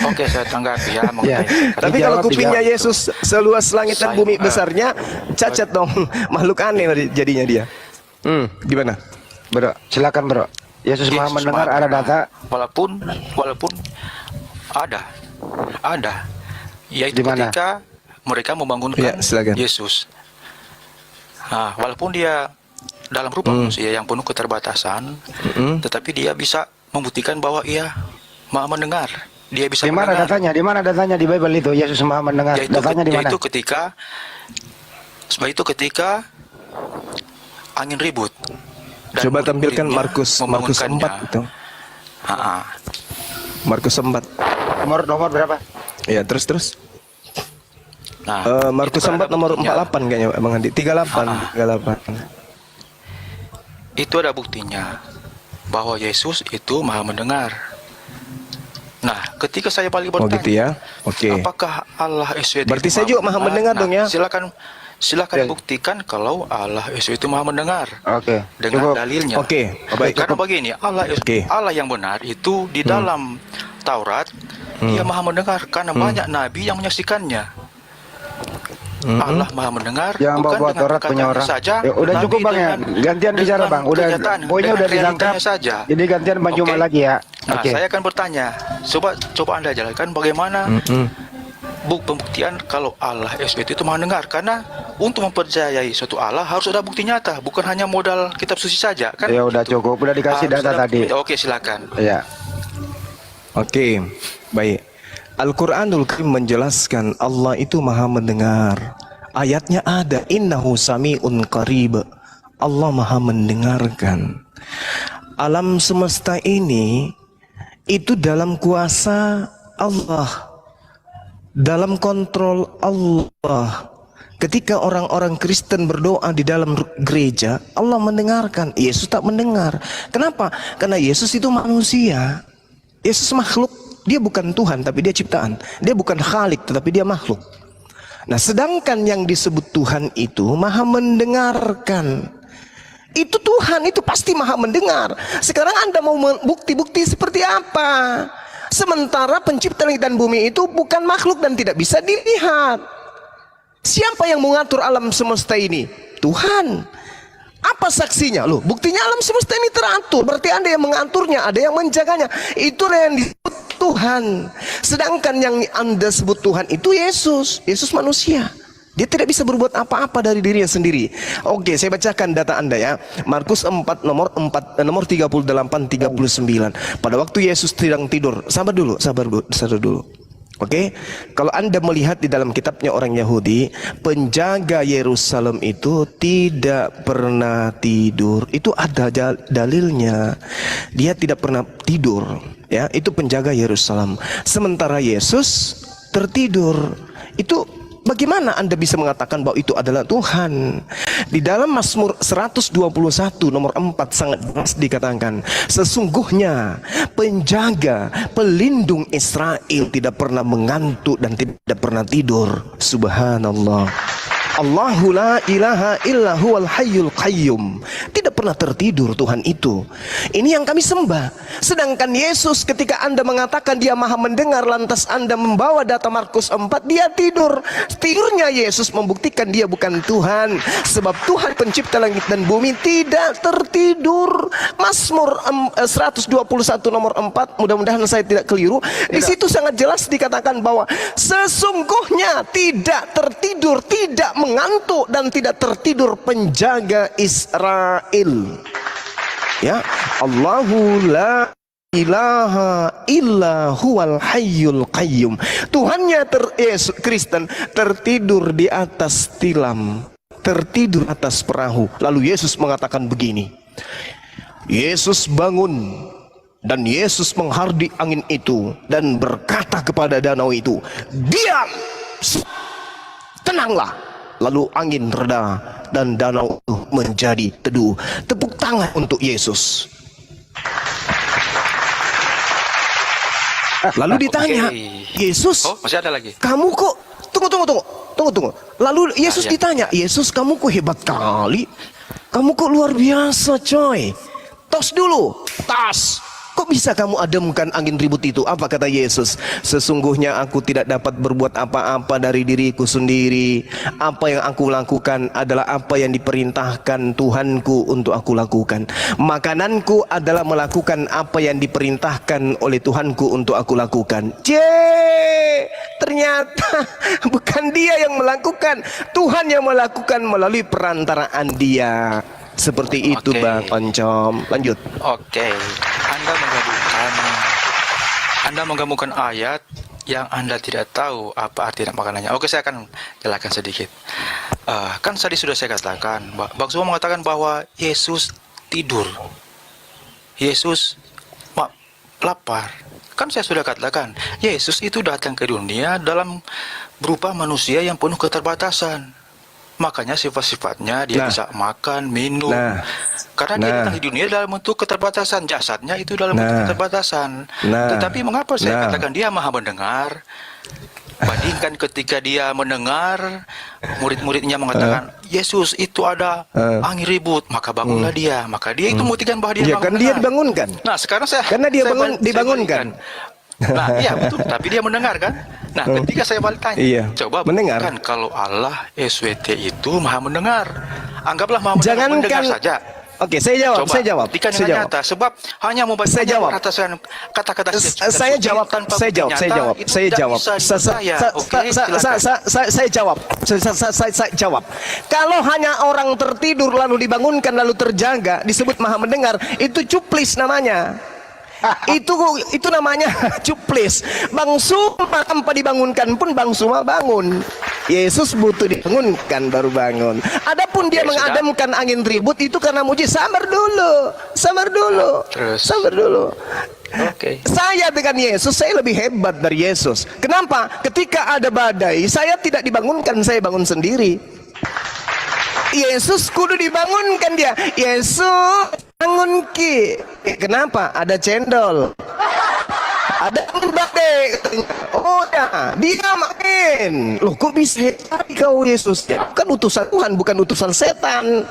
Speaker 7: Oke, saya tanggapi ya.
Speaker 3: Ya.
Speaker 1: Tapi kalau kupingnya Yesus seluas langit dan bumi besarnya, cacat dong. Makhluk aneh jadinya dia. Gimana?
Speaker 3: Bro, silakan bro. Yesus maha mendengar, ada data.
Speaker 7: Walaupun ada, yaitu
Speaker 3: Dimana?
Speaker 7: ketika mereka membangunkan
Speaker 1: Ya, silakan.
Speaker 7: Yesus. Nah, walaupun dia dalam rupa manusia yang penuh keterbatasan, tetapi dia bisa membuktikan bahwa ia maha mendengar. Dia bisa
Speaker 3: Di mana
Speaker 7: mendengar.
Speaker 3: datanya? Di mana datanya di Bible itu Yesus maha mendengar? Datanya di mana?
Speaker 7: Yaitu ketika angin ribut. Dan
Speaker 1: Coba tampilkan
Speaker 7: murid-muridnya
Speaker 1: Markus 4
Speaker 7: membangunkannya.
Speaker 1: itu. Markus 4.
Speaker 3: Nomor berapa?
Speaker 1: Ya, terus.
Speaker 7: Nah,
Speaker 1: Markus
Speaker 7: itu kan
Speaker 1: 4
Speaker 7: ada
Speaker 1: nomor
Speaker 7: buktinya.
Speaker 1: 48 kayaknya Bang Andi. 38.
Speaker 7: Itu ada buktinya bahwa Yesus itu maha mendengar. Nah, ketika saya balik
Speaker 1: Oh
Speaker 7: bertanya,
Speaker 1: gitu ya. Oke.
Speaker 7: apakah Allah SWT
Speaker 1: Berarti
Speaker 7: itu
Speaker 1: saya juga maha mendengar dong ya.
Speaker 7: Silakan
Speaker 3: Ya.
Speaker 7: buktikan kalau Allah SWT itu maha mendengar
Speaker 3: Oke.
Speaker 7: dengan
Speaker 3: Cukup.
Speaker 7: dalilnya.
Speaker 1: Oke, baik.
Speaker 7: Karena begini, Allah yang benar itu di dalam Taurat dia maha mendengar karena banyak nabi yang menyaksikannya. Allah maha mendengar
Speaker 3: Jangan
Speaker 7: bukan
Speaker 3: bawa
Speaker 7: dengan
Speaker 3: Taurat punya
Speaker 7: perkataannya
Speaker 3: orang.
Speaker 7: saja,
Speaker 3: Ya, udah
Speaker 7: tapi
Speaker 3: cukup bang ya. Gantian bicara
Speaker 7: dengan
Speaker 3: bang. Udah
Speaker 7: kenyataan,
Speaker 3: poinnya
Speaker 7: dengan
Speaker 3: udah ditangkap.
Speaker 7: realitanya saja.
Speaker 3: Jadi gantian Bang Juma
Speaker 7: Oke.
Speaker 3: lagi ya.
Speaker 7: Nah,
Speaker 3: Oke.
Speaker 7: saya akan bertanya, coba Anda jelaskan bagaimana pembuktian kalau Allah SWT itu maha dengar. Karena untuk mempercayai suatu Allah harus ada bukti nyata, bukan hanya modal kitab suci saja kan.
Speaker 3: Ya udah cukup. Udah dikasih
Speaker 7: Harus
Speaker 3: data
Speaker 7: ada
Speaker 3: tadi.
Speaker 7: bukti. Oke, silakan.
Speaker 3: Ya.
Speaker 1: Oke, baik. Al-Quranul Karim menjelaskan Allah itu maha mendengar. Ayatnya ada, innahu sami'un qarib. Allah maha mendengarkan. Alam semesta ini itu dalam kuasa Allah, dalam kontrol Allah. Ketika orang-orang Kristen berdoa di dalam gereja, Allah mendengarkan. Yesus tak mendengar. Kenapa? Karena Yesus itu manusia. Yesus makhluk. Dia bukan Tuhan, tapi dia ciptaan. Dia bukan Khalik, tetapi dia makhluk. Nah, sedangkan yang disebut Tuhan itu maha mendengarkan. Itu Tuhan, itu pasti maha mendengar. Sekarang Anda mau bukti-bukti seperti apa? Sementara pencipta langit dan bumi itu bukan makhluk dan tidak bisa dilihat. Siapa yang mengatur alam semesta ini? Tuhan. Apa saksinya? Loh, buktinya alam semesta ini teratur. Berarti Anda yang mengaturnya, ada yang menjaganya. Itulah yang disebut Tuhan. Sedangkan yang Anda sebut Tuhan itu Yesus. Yesus manusia. Dia tidak bisa berbuat apa-apa dari dirinya sendiri. Oke, saya bacakan data Anda ya. Markus 4 nomor 38 39. Pada waktu Yesus sedang tidur. Sabar dulu. Oke, kalau Anda melihat di dalam kitabnya orang Yahudi, penjaga Yerusalem itu tidak pernah tidur. Itu ada dalilnya. Dia tidak pernah tidur, ya. Itu penjaga Yerusalem. Sementara Yesus tertidur. Itu bagaimana Anda bisa mengatakan bahwa itu adalah Tuhan? Di dalam Mazmur 121 nomor 4 sangat jelas dikatakan, sesungguhnya penjaga, pelindung Israel tidak pernah mengantuk dan tidak pernah tidur. Subhanallah. Allahu la ilaha illa huwal hayyul qayyum. Tidak pernah tertidur Tuhan itu. Ini yang kami sembah. Sedangkan Yesus ketika Anda mengatakan dia maha mendengar, lantas Anda membawa data Markus 4, dia tidur. Tidurnya Yesus membuktikan dia bukan Tuhan. Sebab Tuhan pencipta langit dan bumi tidak tertidur. Mazmur 121 nomor 4, mudah-mudahan saya tidak keliru. Di situ sangat jelas dikatakan bahwa sesungguhnya tidak tertidur, tidak mengantuk dan tidak tertidur penjaga Israel. Ya, Allahu la ilaha illa huwal hayyul qayyum. Tuhannya Kristen tertidur di atas tilam, tertidur atas perahu. Lalu Yesus mengatakan begini, Yesus bangun dan Yesus menghardik angin itu dan berkata kepada danau itu, diam, tenanglah. Lalu angin reda dan danau itu menjadi teduh. Tepuk tangan untuk Yesus. Lalu ditanya, Yesus,
Speaker 7: masih ada lagi.
Speaker 1: Kamu kok tunggu. Lalu Yesus ditanya, Yesus kamu kok hebat kali, kamu kok luar biasa coy. Tos dulu, tas. Kok bisa kamu ademkan angin ribut itu? Apa kata Yesus? Sesungguhnya aku tidak dapat berbuat apa-apa dari diriku sendiri. Apa yang aku lakukan adalah apa yang diperintahkan Tuhanku untuk aku lakukan. Makananku adalah melakukan apa yang diperintahkan oleh Tuhanku untuk aku lakukan. Ternyata bukan dia yang melakukan, Tuhan yang melakukan melalui perantaraan dia. Seperti itu, Bang Oncom. Lanjut.
Speaker 7: Anda menggabungkan ayat yang Anda tidak tahu apa arti dan makanannya. Saya akan jelaskan sedikit. Kan tadi sudah saya katakan, Bang Suma mengatakan bahwa Yesus tidur. Yesus lapar. Kan saya sudah katakan, Yesus itu datang ke dunia dalam berupa manusia yang penuh keterbatasan. Makanya sifat-sifatnya dia bisa makan, minum. Karena dia datang di dunia dalam bentuk keterbatasan. Jasadnya itu dalam bentuk keterbatasan. Tetapi mengapa saya katakan dia maha mendengar? Bandingkan ketika dia mendengar, murid-muridnya mengatakan, Yesus itu ada angin ribut, maka bangunlah dia. Maka dia itu membuktikan bahwa dia
Speaker 1: kan dia dibangunkan.
Speaker 7: Nah sekarang
Speaker 1: karena dia dibangunkan.
Speaker 7: Nah iya betul, tapi dia mendengar kan. Nah ketika saya balik tanya, coba
Speaker 1: mendengar
Speaker 7: kan kalau Allah SWT itu maha mendengar, anggaplah maha mendengar saja.
Speaker 1: Oke, saya jawab.
Speaker 7: Nyata, sebab hanya membaca perkataan kata-kata
Speaker 1: saya jawab. Kalau hanya orang tertidur lalu dibangunkan lalu terjaga disebut maha mendengar, itu cuplis namanya. itu namanya cuplis. Bang Suma tanpa dibangunkan pun Bang Suma bangun. Yesus butuh dibangunkan baru bangun. Adapun dia mengademkan angin ribut itu karena mujizat. Sabar dulu. Saya dengan Yesus, saya lebih hebat dari Yesus. Kenapa? Ketika ada badai, saya tidak dibangunkan, saya bangun sendiri. Yesus kudu dibangunkan dia. Yesus bangun ki. Kenapa? Ada cendol. Ada badai. Oh ya, dia main. Loh kok bisa kau Yesus? Kan utusan Tuhan, bukan utusan setan.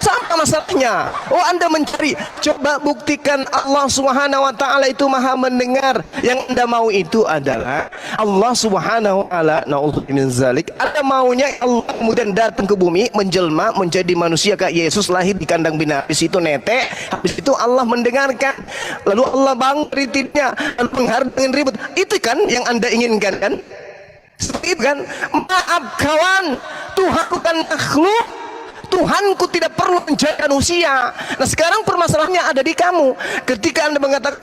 Speaker 1: Sama masalahnya. Oh Anda mencari, coba buktikan Allah Subhanahu wa Ta'ala itu maha mendengar. Yang Anda mau itu adalah Allah Subhanahu wa Ta'ala, na'udzubillah min zalik, Anda maunya Allah kemudian datang ke bumi, menjelma menjadi manusia kayak Yesus, lahir di kandang binatang, habis itu netek, habis itu Allah mendengarkan, lalu Allah bangun dari tidurnya, lalu menghargai ribut. Itu kan yang Anda inginkan kan? Seperti itu kan? Maaf kawan, Tuhan bukan makhluk. Tuhanku tidak perlu menjadi manusia. Nah sekarang permasalahannya ada di kamu. Ketika Anda mengatakan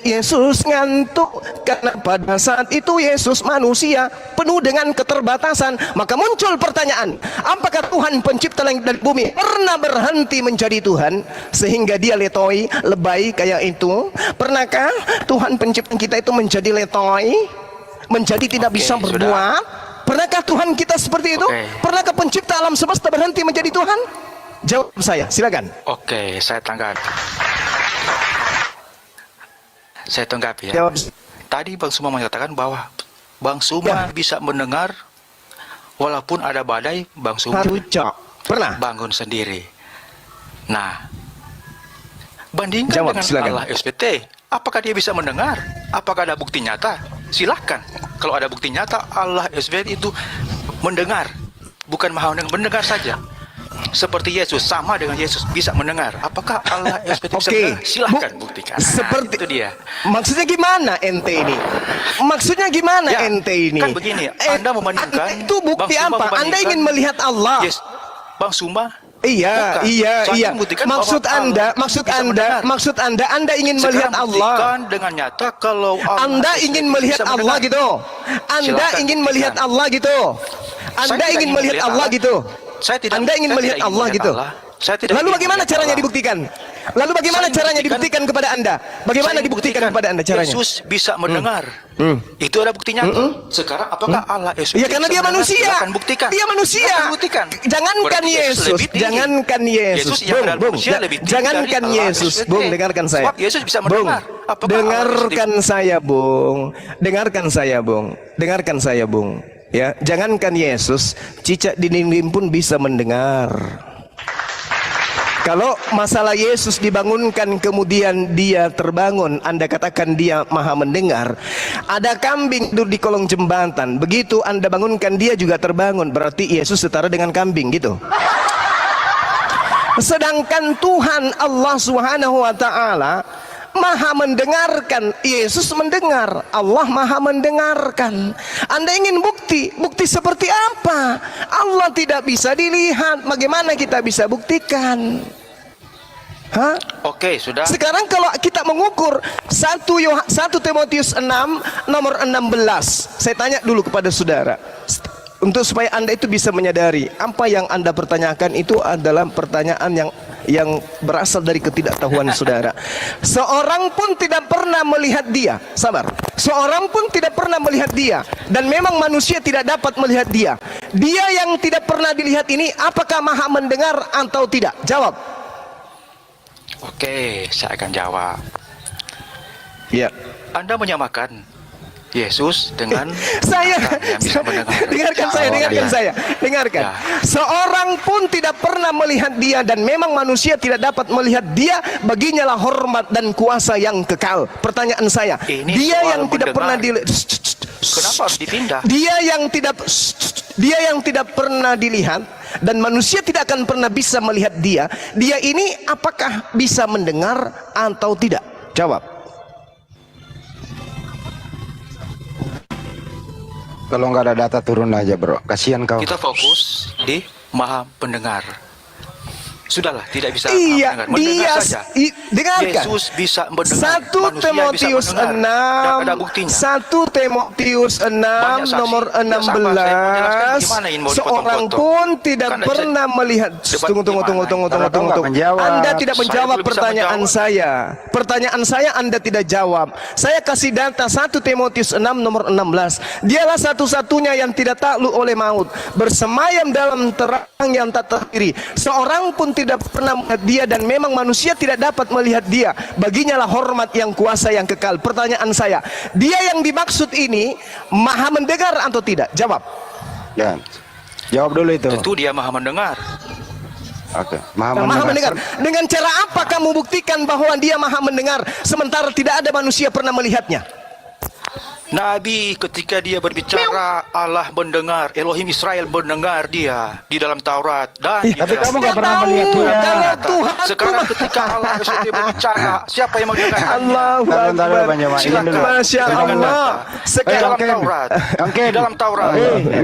Speaker 1: Yesus ngantuk, karena pada saat itu Yesus manusia penuh dengan keterbatasan. Maka muncul pertanyaan, apakah Tuhan pencipta langit dan bumi pernah berhenti menjadi Tuhan sehingga dia letoi, lebay kayak itu? Pernahkah Tuhan pencipta kita itu menjadi letoi, menjadi tidak bisa berbuat? Pernahkah Tuhan kita seperti itu? Pernahkah pencipta alam semesta berhenti menjadi Tuhan? Jawab saya, silakan.
Speaker 7: Saya tanggapi. Ya.
Speaker 1: Jawab.
Speaker 7: Tadi Bang Suma mengatakan bahwa Bang Suma bisa mendengar walaupun ada badai, Bang Suma
Speaker 1: pernah
Speaker 7: bangun sendiri. Nah, bandingkan dengan Allah SWT, apakah dia bisa mendengar? Apakah ada bukti nyata? Silahkan. Kalau ada bukti nyata Allah SWT itu mendengar, bukan maha mendengar saja. Seperti Yesus, sama dengan Yesus bisa mendengar. Apakah Allah SWT bisa mendengar? Silahkan buktikan.
Speaker 1: Seperti
Speaker 7: itu dia.
Speaker 1: Maksudnya gimana ente ini? Maksudnya gimana ente ini?
Speaker 7: Kan begini, Anda membandingkan.
Speaker 1: Itu bukti apa? Anda ingin melihat Allah.
Speaker 7: Bang Suma
Speaker 1: Iya,
Speaker 7: Bukan.
Speaker 1: iya,
Speaker 7: Saya
Speaker 1: iya.
Speaker 7: membuktikan
Speaker 1: Maksud
Speaker 7: bahwa
Speaker 1: Anda,
Speaker 7: Allah
Speaker 1: maksud
Speaker 7: bisa
Speaker 1: Anda,
Speaker 7: mendengar.
Speaker 1: maksud Anda ingin
Speaker 7: Sekarang
Speaker 1: melihat Allah.
Speaker 7: buktikan dengan nyata kalau Allah
Speaker 1: Anda
Speaker 7: itu
Speaker 1: ingin
Speaker 7: bisa
Speaker 1: melihat Allah
Speaker 7: mendengar.
Speaker 1: gitu. Anda
Speaker 7: Silakan
Speaker 1: ingin
Speaker 7: buktikan.
Speaker 1: melihat Allah gitu. Anda
Speaker 7: tidak
Speaker 1: ingin melihat Allah gitu.
Speaker 7: Saya tidak.
Speaker 1: Anda ingin
Speaker 7: saya
Speaker 1: melihat
Speaker 7: tidak
Speaker 1: Allah gitu.
Speaker 7: Allah. Saya tidak
Speaker 1: Lalu
Speaker 7: ingin
Speaker 1: bagaimana
Speaker 7: melihat
Speaker 1: caranya
Speaker 7: Allah.
Speaker 1: dibuktikan? Lalu bagaimana
Speaker 7: Saya
Speaker 1: caranya
Speaker 7: membuktikan-
Speaker 1: dibuktikan kepada Anda? Bagaimana
Speaker 7: Saya
Speaker 1: dibuktikan
Speaker 7: membuktikan
Speaker 1: kepada Anda caranya?
Speaker 7: Yesus bisa mendengar. Itu ada buktinya. Sekarang apakah Allah Yesus?
Speaker 1: Ya karena
Speaker 7: bisa
Speaker 1: dia
Speaker 7: mendengar?
Speaker 1: manusia.
Speaker 7: Silakan buktikan.
Speaker 1: Dia manusia.
Speaker 7: Silakan buktikan.
Speaker 1: Jangankan
Speaker 7: Berarti
Speaker 1: Yesus,
Speaker 7: lebih tinggi.
Speaker 1: jangankan Yesus.
Speaker 7: Yesus yang adalah manusia lebih tinggi
Speaker 1: Jangankan
Speaker 7: dari Allah
Speaker 1: Yesus,
Speaker 7: SPT.
Speaker 1: Bung, dengarkan saya.
Speaker 7: Sebab Yesus bisa
Speaker 1: Bung,
Speaker 7: mendengar. Apakah
Speaker 1: dengarkan saya, Bung. Dengarkan saya, Bung. Dengarkan saya, Bung. Ya, jangankan Yesus, cicak di dinding pun bisa mendengar. Kalau masalah Yesus dibangunkan kemudian dia terbangun, Anda katakan dia maha mendengar. Ada kambing duduk di kolong jembatan, begitu Anda bangunkan dia juga terbangun, berarti Yesus setara dengan kambing gitu. Sedangkan Tuhan Allah Subhanahu wa taala maha mendengarkan. Yesus mendengar, Allah maha mendengarkan. Anda ingin bukti? Bukti seperti apa? Allah tidak bisa dilihat, bagaimana kita bisa buktikan? Hah?
Speaker 7: Oke, sudah.
Speaker 1: Sekarang kalau kita mengukur 1 Timotius 6 nomor 16, saya tanya dulu kepada saudara, untuk supaya Anda itu bisa menyadari apa yang Anda pertanyakan itu adalah pertanyaan yang berasal dari ketidaktahuan saudara. Seorang pun tidak pernah melihat dia. Sabar. Seorang pun tidak pernah melihat dia, dan memang manusia tidak dapat melihat dia. Dia yang tidak pernah dilihat ini apakah maha mendengar atau tidak? Jawab.
Speaker 7: Oke, saya akan jawab.
Speaker 1: Ya.
Speaker 7: Anda menyamakan Yesus dengan
Speaker 1: Saya
Speaker 7: yang bisa mendengar.
Speaker 1: dengarkan saya, dengarkan.
Speaker 7: Ya.
Speaker 1: Seorang pun tidak pernah melihat dia, dan memang manusia tidak dapat melihat dia, baginya lah hormat dan kuasa yang kekal. Pertanyaan saya,
Speaker 7: Ini
Speaker 1: dia
Speaker 7: soal
Speaker 1: yang tidak pernah
Speaker 7: mendengar. Kenapa harus dipindah?
Speaker 1: Dia yang tidak pernah dilihat, dan manusia tidak akan pernah bisa melihat dia. Dia ini apakah bisa mendengar atau tidak? Jawab.
Speaker 3: Kalau nggak ada data turun aja bro, kasihan kau.
Speaker 7: Kita fokus di Maha Pendengar. Sudahlah, tidak bisa
Speaker 1: Iya,
Speaker 7: mendengar. Mendengar saja.
Speaker 1: dengarkan.
Speaker 7: Yesus bisa mendengar.
Speaker 1: 1 Timotius 6
Speaker 7: Ada buktinya.
Speaker 1: 1 Timotius 6
Speaker 7: Banyak saksi.
Speaker 1: nomor
Speaker 7: Ya, sabar, saya mau jelaskan
Speaker 1: 16.
Speaker 7: gimana ini mau
Speaker 1: Seorang
Speaker 7: dipotong-potong.
Speaker 1: pun tidak
Speaker 7: Kan
Speaker 1: pernah melihat.
Speaker 7: debat
Speaker 1: Tunggu.
Speaker 3: Kalau kau nggak menjawab,
Speaker 1: Anda tidak
Speaker 7: saya
Speaker 1: menjawab
Speaker 7: belum bisa
Speaker 1: pertanyaan
Speaker 7: menjawab.
Speaker 1: saya. Pertanyaan saya Anda tidak jawab. Saya kasih data 1 Timotius 6 nomor 16. Dialah satu-satunya yang tidak takluk oleh maut, bersemayam dalam terang yang tak terdiri. Seorang pun tidak pernah melihat dia, dan memang manusia tidak dapat melihat dia, baginya lah hormat yang kuasa yang kekal. Pertanyaan saya, dia yang dimaksud ini maha mendengar atau tidak? Jawab.
Speaker 3: Ya, jawab dulu itu.
Speaker 7: Tentu dia Maha mendengar.
Speaker 3: Oke, maha
Speaker 1: Maha mendengar.
Speaker 3: mendengar.
Speaker 1: Dengan cara apa kamu buktikan bahwa dia maha mendengar sementara tidak ada manusia pernah melihatnya?
Speaker 7: Nabi ketika dia berbicara, Allah mendengar, Elohim Israel mendengar dia di dalam Taurat dan di
Speaker 3: Tapi
Speaker 7: dalam-
Speaker 3: kamu nggak pernah melihat dia.
Speaker 1: Kalau Tuhan
Speaker 7: Sekarang ketika Allah SWT berbicara, siapa yang mendengarkan?
Speaker 1: Allahu
Speaker 3: Bentar,
Speaker 1: Akbar.
Speaker 3: Bang Jamal, diam dulu.
Speaker 1: Masya
Speaker 7: Dengan
Speaker 1: Allah.
Speaker 7: data. Di
Speaker 1: Sekarang
Speaker 7: dalam
Speaker 3: Ken.
Speaker 7: Taurat.
Speaker 3: Oke.
Speaker 7: Di dalam Taurat.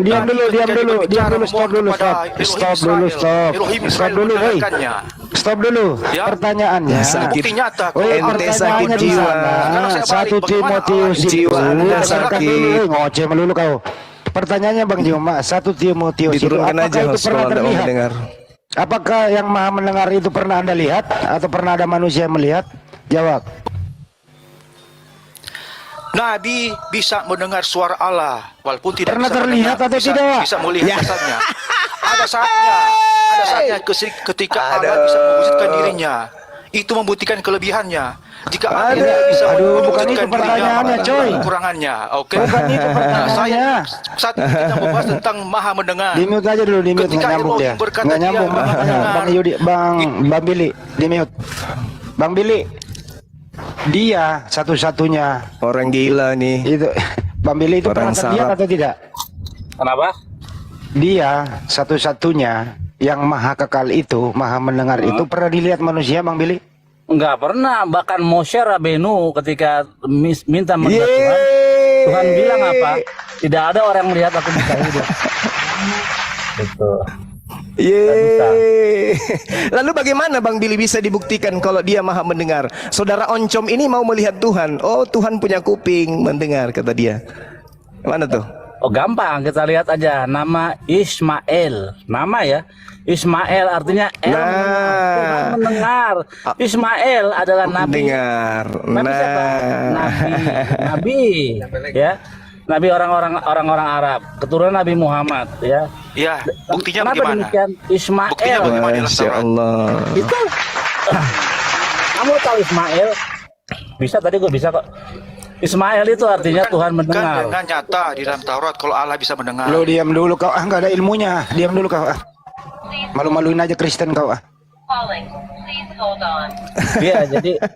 Speaker 3: Diam dulu,
Speaker 7: Ketika dia berbicara,
Speaker 3: stop dulu,
Speaker 7: memohon kepada
Speaker 3: stop.
Speaker 7: Elohim
Speaker 3: Stop dulu,
Speaker 7: Israel.
Speaker 3: stop.
Speaker 7: Elohim
Speaker 3: Stop
Speaker 7: Israel
Speaker 3: dulu, hei.
Speaker 7: mendengarkannya.
Speaker 3: Stop dulu.
Speaker 7: Ya.
Speaker 3: Pertanyaannya.
Speaker 1: Sakit.
Speaker 7: Bukti nyata.
Speaker 3: Oh,
Speaker 1: Ente
Speaker 3: pertanyaannya
Speaker 1: sakit
Speaker 3: di
Speaker 1: jiwa.
Speaker 3: sana.
Speaker 7: Sekarang saya balik.
Speaker 3: 1
Speaker 7: Bagaimana
Speaker 3: Timotius
Speaker 7: Allah
Speaker 1: jiwa Anda
Speaker 3: dengarkan
Speaker 1: sakit.
Speaker 3: dulu, ngoceh melulu kau. Pertanyaannya Bang Juma, 1 Timotius itu
Speaker 1: Diturunkan
Speaker 3: apakah
Speaker 1: aja
Speaker 3: itu
Speaker 1: host
Speaker 3: pernah
Speaker 1: kalau Anda mau
Speaker 3: terlihat?
Speaker 1: mendengar.
Speaker 3: Apakah yang maha mendengar itu pernah Anda lihat atau pernah ada manusia yang melihat? Jawab.
Speaker 7: Nabi bisa mendengar suara Allah walaupun tidak
Speaker 3: Pernah
Speaker 7: bisa
Speaker 3: terlihat
Speaker 7: mendengar,
Speaker 3: atau tidak?
Speaker 7: Bisa melihat
Speaker 1: Ya.
Speaker 7: jasadnya. Ada saatnya ketika Allah bisa mewujudkan dirinya. Itu membuktikan kelebihannya. Jika Allah
Speaker 1: Aduh.
Speaker 7: tidak bisa
Speaker 3: Aduh, bukan
Speaker 7: mewujudkan
Speaker 3: itu pertanyaannya,
Speaker 7: dirinya,
Speaker 3: coy.
Speaker 7: kekurangannya. Oke.
Speaker 3: Bukan itu
Speaker 7: Nah,
Speaker 3: pertanyaannya.
Speaker 7: saat ini kita membahas tentang Maha mendengar.
Speaker 3: Di mute aja dulu, di mute
Speaker 7: Ketika
Speaker 3: nggak nyambung
Speaker 7: Elohim
Speaker 3: dia.
Speaker 7: berkata
Speaker 3: Nggak
Speaker 7: dia
Speaker 3: nyambung.
Speaker 7: maha mendengar.
Speaker 3: Bang Yudi, Bang Billy, di mute. Bang Billy, dia satu-satunya
Speaker 1: Orang gila nih.
Speaker 3: itu. Bang Billy itu
Speaker 1: Orang
Speaker 3: pernah terlihat
Speaker 1: sarap.
Speaker 3: atau tidak?
Speaker 2: Kenapa?
Speaker 3: Dia satu-satunya yang maha kekal itu, maha mendengar itu pernah dilihat manusia, Bang Billy?
Speaker 2: Enggak pernah. Bahkan Moshe Rabenu ketika minta melihat Tuhan, Tuhan bilang apa? Tidak ada orang yang melihat aku bisa hidup. Gitu.
Speaker 1: Yeay. Lalu bagaimana Bang Billy bisa dibuktikan kalau dia maha mendengar? Saudara Oncom ini mau melihat Tuhan. Oh, Tuhan punya kuping mendengar, kata dia. Mana tuh?
Speaker 2: Oh gampang, kita lihat aja nama Ismail. Nama ya, Ismail artinya Tuhan mendengar. Ismail adalah nabi.
Speaker 1: Dengar.
Speaker 2: Nabi siapa? Nabi ya. Nabi orang-orang Arab, keturunan Nabi Muhammad ya.
Speaker 7: Ya, buktinya
Speaker 2: Kenapa
Speaker 7: bagaimana?
Speaker 2: demikian? Ismail.
Speaker 7: Buktinya bagaimana dalam
Speaker 1: Masya
Speaker 7: Taurat?
Speaker 1: Allah.
Speaker 2: Itu kamu tahu Ismail? Bisa tadi gue bisa kok. Ismail itu artinya Tuhan
Speaker 7: Kan
Speaker 2: mendengar.
Speaker 7: dengan nyata di dalam Taurat kalau Allah bisa mendengar.
Speaker 3: Lo diam dulu kau, nggak ada ilmunya. Diam dulu kau. Malu-maluin aja Kristen kau.
Speaker 2: Iya,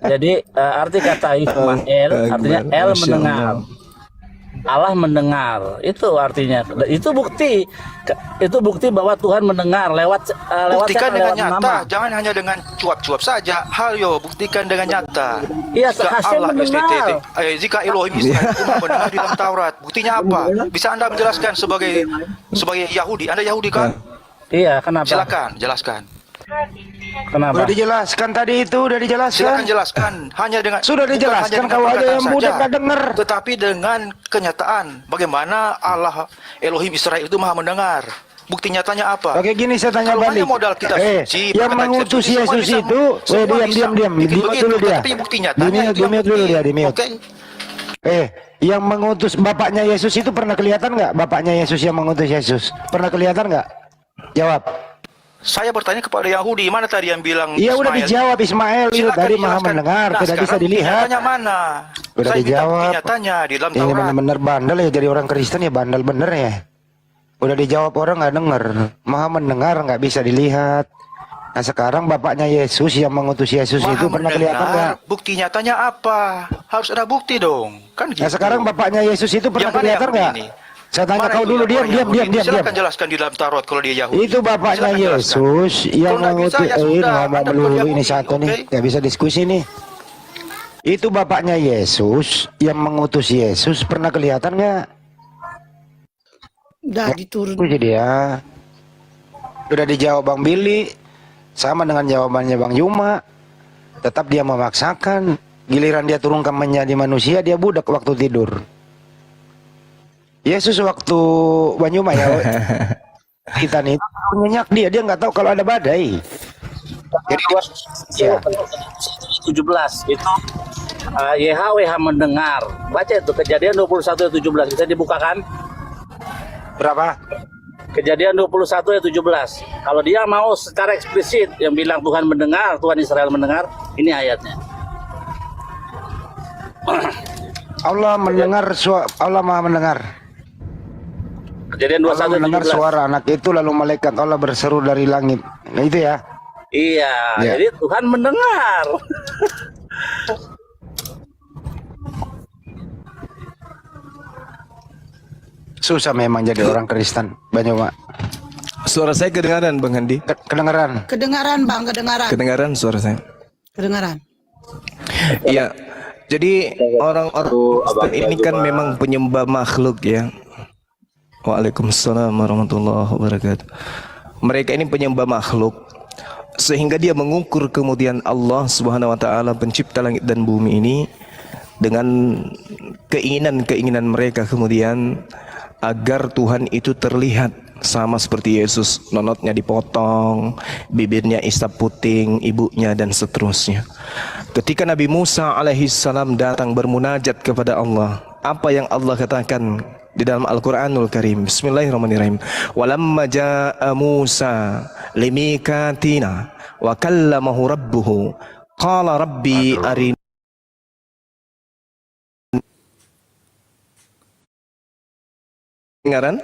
Speaker 2: jadi arti kata Ismail artinya El
Speaker 1: Masya
Speaker 2: mendengar.
Speaker 1: Allah.
Speaker 2: Allah mendengar, itu artinya. Itu bukti bahwa Tuhan mendengar lewat
Speaker 7: Buktikan
Speaker 2: siapa?
Speaker 7: dengan
Speaker 2: Lewat
Speaker 7: nyata,
Speaker 2: nama.
Speaker 7: jangan hanya dengan cuap-cuap saja. Hayo, buktikan dengan nyata.
Speaker 2: Iya,
Speaker 7: Jika
Speaker 2: Hashem
Speaker 7: Allah
Speaker 2: mendengar.
Speaker 7: jika Elohim Israel itu mendengar di dalam Taurat, buktinya apa? Bisa Anda menjelaskan sebagai Yahudi? Anda Yahudi kan?
Speaker 2: Iya, kenapa?
Speaker 7: Silakan, jelaskan.
Speaker 2: Kenapa?
Speaker 3: Udah dijelaskan tadi itu, udah dijelaskan.
Speaker 7: Silakan jelaskan. Hanya dengan
Speaker 3: Sudah
Speaker 7: bukan
Speaker 3: dijelaskan,
Speaker 7: hanya dengan
Speaker 3: kau aja
Speaker 7: perkataan
Speaker 3: yang budak
Speaker 7: saja,
Speaker 3: nggak dengar.
Speaker 7: tetapi dengan kenyataan bagaimana Allah Elohim Israel itu maha mendengar. Bukti nyatanya apa?
Speaker 3: Oke gini saya tanya
Speaker 7: Kalau hanya
Speaker 3: balik.
Speaker 7: modal kita suci,
Speaker 3: yang
Speaker 7: perkataan
Speaker 3: mengutus
Speaker 7: kita suci, semua
Speaker 3: Yesus
Speaker 7: bisa-
Speaker 3: itu,
Speaker 7: semua bisa
Speaker 3: diam.
Speaker 7: bikin
Speaker 3: Di-mute
Speaker 7: begitu,
Speaker 3: dulu dia.
Speaker 7: Tapi bukti nyatanya itu yang
Speaker 3: Di-mute dulu
Speaker 7: bukti.
Speaker 3: dia, di-mute.
Speaker 7: Oke.
Speaker 3: Yang mengutus bapaknya Yesus itu pernah kelihatan nggak? Bapaknya Yesus yang mengutus Yesus pernah kelihatan nggak? Jawab.
Speaker 7: Saya bertanya kepada Yahudi, mana tadi yang bilang
Speaker 3: Iya udah
Speaker 7: Ismail?
Speaker 3: dijawab Ismail itu
Speaker 7: Silakan
Speaker 3: tadi maha
Speaker 7: dijelaskan.
Speaker 3: mendengar,
Speaker 7: Nah,
Speaker 3: tidak bisa
Speaker 7: sekarang
Speaker 3: dilihat.
Speaker 7: bukti nyatanya mana?
Speaker 3: Udah
Speaker 7: Saya minta
Speaker 3: dijawab.
Speaker 7: bukti nyatanya di dalam
Speaker 3: Ini
Speaker 7: Taurat.
Speaker 3: bener-bener bandel ya, jadi orang Kristen ya bandel bener ya. Udah dijawab orang nggak denger, maha mendengar nggak bisa dilihat. Nah sekarang bapaknya Yesus yang mengutus Yesus
Speaker 7: Maha
Speaker 3: itu pernah kelihatan nggak?
Speaker 7: mendengar, bukti nyatanya apa? Harus ada bukti dong, kan gitu.
Speaker 3: Nah sekarang bapaknya Yesus itu pernah
Speaker 7: Yang mana
Speaker 3: kelihatan
Speaker 7: Yahudi
Speaker 3: nggak?
Speaker 7: ini?
Speaker 3: Saya tanya
Speaker 7: Mana
Speaker 3: kau
Speaker 7: itu
Speaker 3: dulu,
Speaker 7: yang
Speaker 3: diam.
Speaker 7: orang Yahudi? Silakan jelaskan di dalam Taurat kalau dia Yahudi.
Speaker 3: Itu bapaknya
Speaker 7: Silakan jelaskan.
Speaker 3: Yesus yang
Speaker 7: Kalau nggak bisa,
Speaker 3: mengutus.
Speaker 7: ya sudah,
Speaker 3: Ngomong
Speaker 7: Anda
Speaker 3: melulu
Speaker 7: bukan
Speaker 3: ini
Speaker 7: Yahudi,
Speaker 3: satu nih,
Speaker 7: oke?
Speaker 3: nggak bisa diskusi nih. Itu bapaknya Yesus yang mengutus Yesus pernah kelihatan nggak?
Speaker 5: Udah diturun.
Speaker 3: Itu jadi ya. Udah dijawab Bang Billy, sama dengan jawabannya Bang Juma. Tetap dia memaksakan. Giliran dia turunkan menjadi manusia, dia budak waktu tidur. Yesus waktu Bang Juma ya, kita nih nyenyak dia nggak tahu kalau ada badai. Jadi dia, ya.
Speaker 2: 17 itu YHWH mendengar. Baca itu Kejadian 21 ayat 17 bisa dibukakan.
Speaker 3: Berapa?
Speaker 2: Kejadian 21 ayat 17. Kalau dia mau secara eksplisit yang bilang Tuhan mendengar, Tuhan Israel mendengar, ini ayatnya.
Speaker 3: Allah mendengar Allah maha mendengar.
Speaker 2: Kejadian 21
Speaker 3: Allah
Speaker 2: ayat
Speaker 3: mendengar
Speaker 2: 17.
Speaker 3: suara anak itu lalu malaikat Allah berseru dari langit. Nah itu ya.
Speaker 2: Iya,
Speaker 3: Ya.
Speaker 2: jadi Tuhan mendengar.
Speaker 3: Susah memang jadi orang Kristen, banyak Pak.
Speaker 1: Suara saya kedengaran Bang Handi?
Speaker 3: Kedengaran.
Speaker 5: Kedengaran Bang, kedengaran.
Speaker 1: Kedengaran suara saya?
Speaker 5: Kedengaran.
Speaker 1: Iya. Jadi orang-orang Kristen ini kan memang penyembah makhluk ya. Waalaikumsalam warahmatullahi wabarakatuh. Mereka ini penyembah makhluk sehingga dia mengukur kemudian Allah Subhanahu wa taala pencipta langit dan bumi ini dengan keinginan-keinginan mereka kemudian agar Tuhan itu terlihat sama seperti Yesus, nonotnya dipotong, bibirnya isap puting, ibunya dan seterusnya. Ketika Nabi Musa alaihissalam datang bermunajat kepada Allah, apa yang Allah katakan di dalam Al-Quranul Karim? Bismillahirrahmanirrahim. Walamma ja'a Musa limikatina wa kallamahu rabbuhu qala rabbi arini.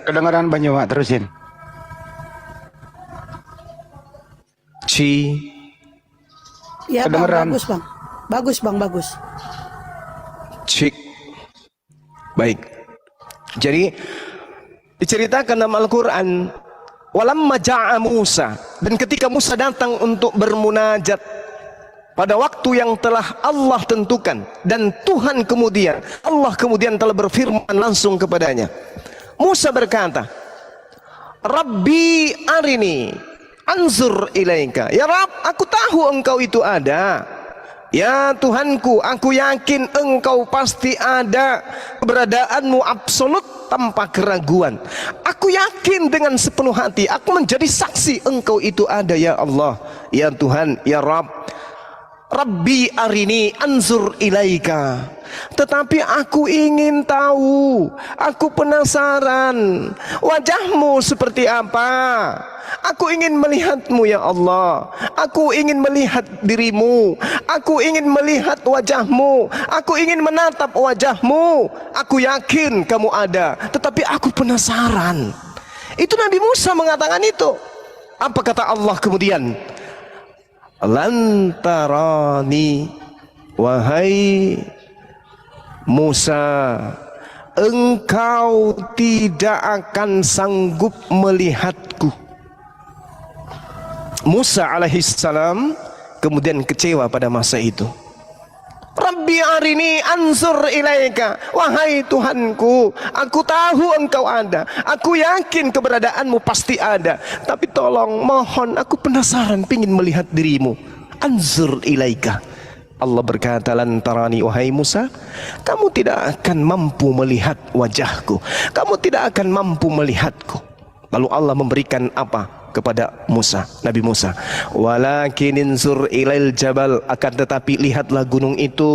Speaker 3: Kedengaran banyak Pak, terusin.
Speaker 5: Ya Bang,
Speaker 3: Kedengeran.
Speaker 5: bagus Bang. Bagus Bang, bagus.
Speaker 1: Cik. Baik. Jadi diceritakan dalam Al-Quran, walamma ja'a Musa, dan ketika Musa datang untuk bermunajat pada waktu yang telah Allah tentukan, dan Allah kemudian telah berfirman langsung kepadanya. Musa berkata, Rabbi arini, anzur ilaika. Ya Rabb, aku tahu engkau itu ada. Ya Tuhanku, aku yakin engkau pasti ada. Keberadaanmu absolut tanpa keraguan. Aku yakin dengan sepenuh hati, aku menjadi saksi engkau itu ada ya Allah. Ya Tuhan, ya Rabb. Rabbi arini anzur ilaika. Tetapi aku ingin tahu, aku penasaran wajahmu seperti apa. Aku ingin melihatmu ya Allah. Aku ingin melihat dirimu. Aku ingin melihat wajahmu. Aku ingin menatap wajahmu. Aku yakin kamu ada, tetapi aku penasaran. Itu Nabi Musa mengatakan itu. Apa kata Allah kemudian? Lantarani, wahai Musa, engkau tidak akan sanggup melihatku. Musa alaihissalam kemudian kecewa pada masa itu. Rabbi arini anzur ilaika. Wahai Tuhanku, aku tahu engkau ada, aku yakin keberadaanmu pasti ada, tapi tolong, mohon, aku penasaran, pingin melihat dirimu. Anzur ilaika. Allah berkata, lantarani, wahai Musa, kamu tidak akan mampu melihat wajahku, kamu tidak akan mampu melihatku. Lalu Allah memberikan apa kepada Musa, Nabi Musa? Walakin inzur ilail jabal, akan tetapi lihatlah gunung itu.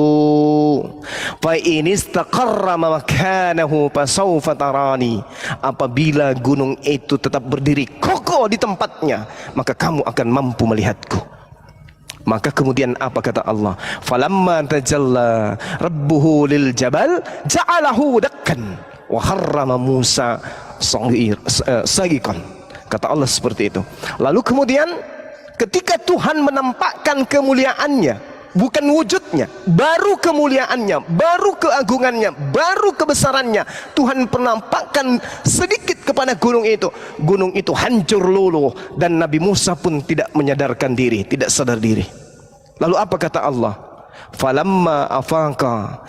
Speaker 1: Fa in istaqarra makanahu fasawfa tarani. Apabila gunung itu tetap berdiri kokoh di tempatnya, maka kamu akan mampu melihatku. Maka kemudian apa kata Allah? Falamma tajalla rabbuhu lil jabal ja'alahu dakkan wa harrama Musa sagiqan. Kata Allah seperti itu. Lalu kemudian ketika Tuhan menampakkan kemuliaannya, bukan wujudnya, baru kemuliaannya, baru keagungannya, baru kebesarannya, Tuhan penampakkan sedikit kepada gunung itu. Gunung itu hancur luluh dan Nabi Musa pun tidak menyadarkan diri, tidak sadar diri. Lalu apa kata Allah? Falamma afaqa,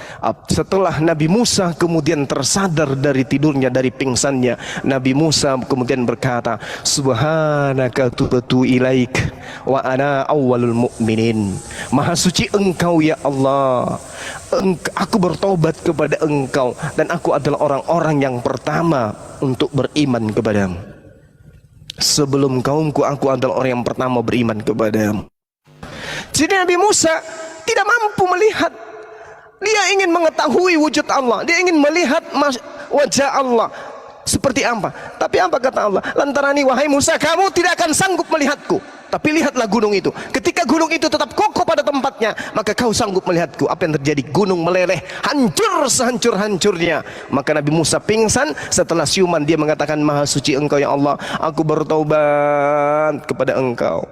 Speaker 1: setelah Nabi Musa kemudian tersadar dari tidurnya, dari pingsannya, Nabi Musa kemudian berkata, subhanaka tubtu ilaik wa ana awwalul mu'minin. Maha suci engkau ya Allah, aku bertobat kepada engkau dan aku adalah orang-orang yang pertama untuk beriman kepadamu. Sebelum kaumku, aku adalah orang yang pertama beriman kepadamu. Jadi Nabi Musa tidak mampu melihat. Dia ingin mengetahui wujud Allah, dia ingin melihat wajah Allah seperti apa. Tapi apa kata Allah? Lantarani, wahai Musa, kamu tidak akan sanggup melihatku, tapi lihatlah gunung itu. Ketika gunung itu tetap kokoh pada tempatnya, maka kau sanggup melihatku. Apa yang terjadi? Gunung meleleh, hancur sehancur-hancurnya. Maka Nabi Musa pingsan. Setelah siuman dia mengatakan, maha suci engkau ya Allah, aku bertaubat kepada engkau.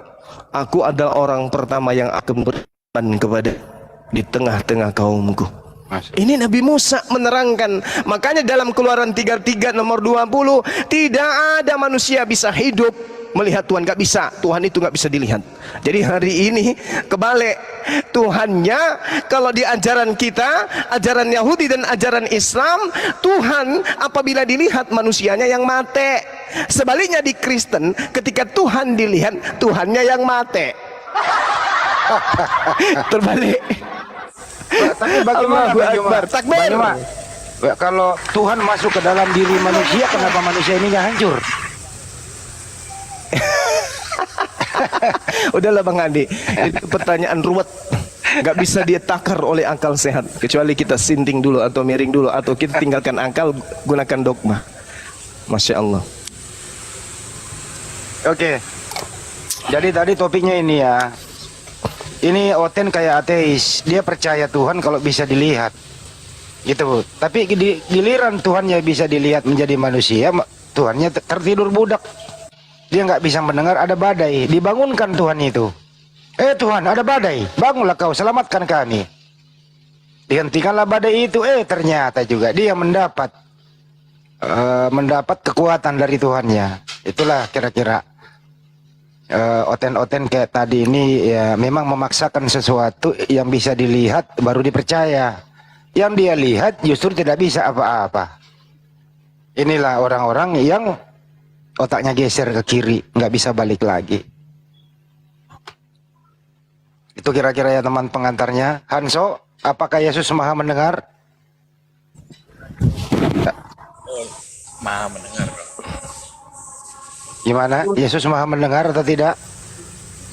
Speaker 1: Aku adalah orang pertama yang akan beriman kepada di tengah-tengah kaumku. Ini Nabi Musa menerangkan. Makanya dalam Keluaran 33 nomor 20, tidak ada manusia bisa hidup melihat Tuhan, nggak bisa. Tuhan itu nggak bisa dilihat. Jadi hari ini kebalik, Tuhannya kalau di ajaran kita, ajaran Yahudi dan ajaran Islam, Tuhan apabila dilihat manusianya yang mate. Sebaliknya di Kristen, ketika Tuhan dilihat, Tuhannya yang mate. Terbalik.
Speaker 3: Tapi bagaimana
Speaker 1: Akbar, takbir.
Speaker 3: Bagaimana? Kalau Tuhan masuk ke dalam diri manusia, kenapa manusia ini nggak hancur?
Speaker 1: Udahlah Bang Andi, itu pertanyaan ruwet, nggak bisa dia takar oleh akal sehat, kecuali kita sinting dulu atau miring dulu, atau kita tinggalkan akal, gunakan dogma. Masya Allah.
Speaker 3: Oke. Jadi tadi topiknya ini ya. Ini Oten kayak ateis, dia percaya Tuhan kalau bisa dilihat, gitu Bu. Tapi giliran Tuhannya bisa dilihat menjadi manusia, Tuhannya tertidur budak. Dia nggak bisa mendengar ada badai, dibangunkan Tuhan itu. Tuhan, ada badai, bangunlah kau, selamatkan kami. Dihentikanlah badai itu. Ternyata juga dia mendapat kekuatan dari Tuhannya. Itulah kira-kira Oten-oten kayak tadi ini ya, memang memaksakan sesuatu yang bisa dilihat baru dipercaya. Yang dia lihat justru tidak bisa apa-apa. Inilah orang-orang yang otaknya geser ke kiri, nggak bisa balik lagi. Itu kira-kira ya teman pengantarnya. Hanso, apakah Yesus maha mendengar?
Speaker 8: Maha mendengar.
Speaker 3: Gimana? Yesus maha mendengar atau tidak?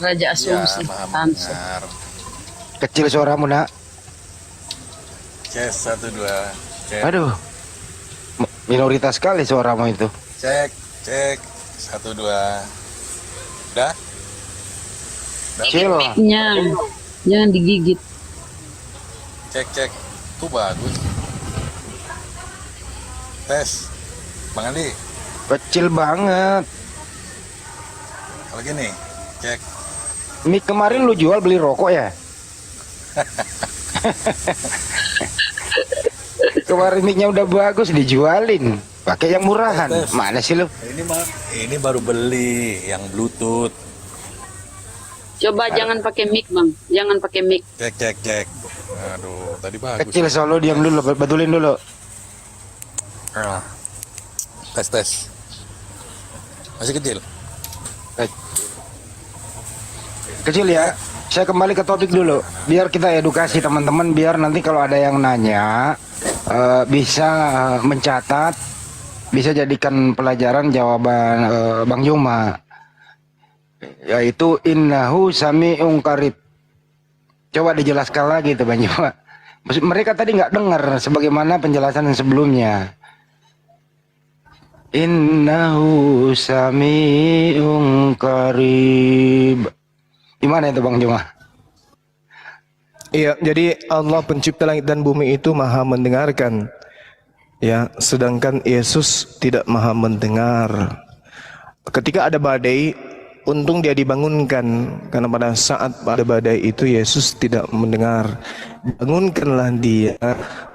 Speaker 9: Raja Asumsi.
Speaker 8: Maha
Speaker 9: Hanso.
Speaker 8: mendengar.
Speaker 3: Kecil suaramu, nak.
Speaker 8: Cek 1 2. Cek.
Speaker 3: Aduh, minoritas sekali suaramu itu.
Speaker 8: Cek 1 2. Udah?
Speaker 3: Kecil.
Speaker 9: Jangan digigit.
Speaker 8: Cek. Tuh bagus. Tes. Bang Andi,
Speaker 3: Kecil banget.
Speaker 8: kalau gini, cek.
Speaker 3: Mic kemarin lu jual beli rokok ya? Kemarin mic-nya udah bagus dijualin. Pakai yang murahan.
Speaker 8: Tes.
Speaker 3: Mana sih lu?
Speaker 8: Ini baru beli yang Bluetooth.
Speaker 9: Coba jangan pakai mic, Bang. Jangan pakai mic.
Speaker 8: Cek. Aduh, tadi bagus.
Speaker 3: Kecil solo diam dulu, betulin dulu.
Speaker 8: Ah. Tes. Masih kecil.
Speaker 3: Kecil ya. Saya kembali ke topik dulu. Biar kita edukasi teman-teman, biar nanti kalau ada yang nanya bisa mencatat, bisa jadikan pelajaran jawaban Bang Juma. Yaitu innahu sami'un qarib. Coba dijelaskan lagi tuh Bang Juma. Mereka tadi nggak dengar sebagaimana penjelasan sebelumnya. Innahu sami'un qarib. Gimana itu Bang Juma?
Speaker 1: Iya, jadi Allah pencipta langit dan bumi itu maha mendengarkan. Ya, sedangkan Yesus tidak maha mendengar. Ketika ada badai, untung dia dibangunkan, karena pada saat ada badai itu Yesus tidak mendengar. Bangunkanlah dia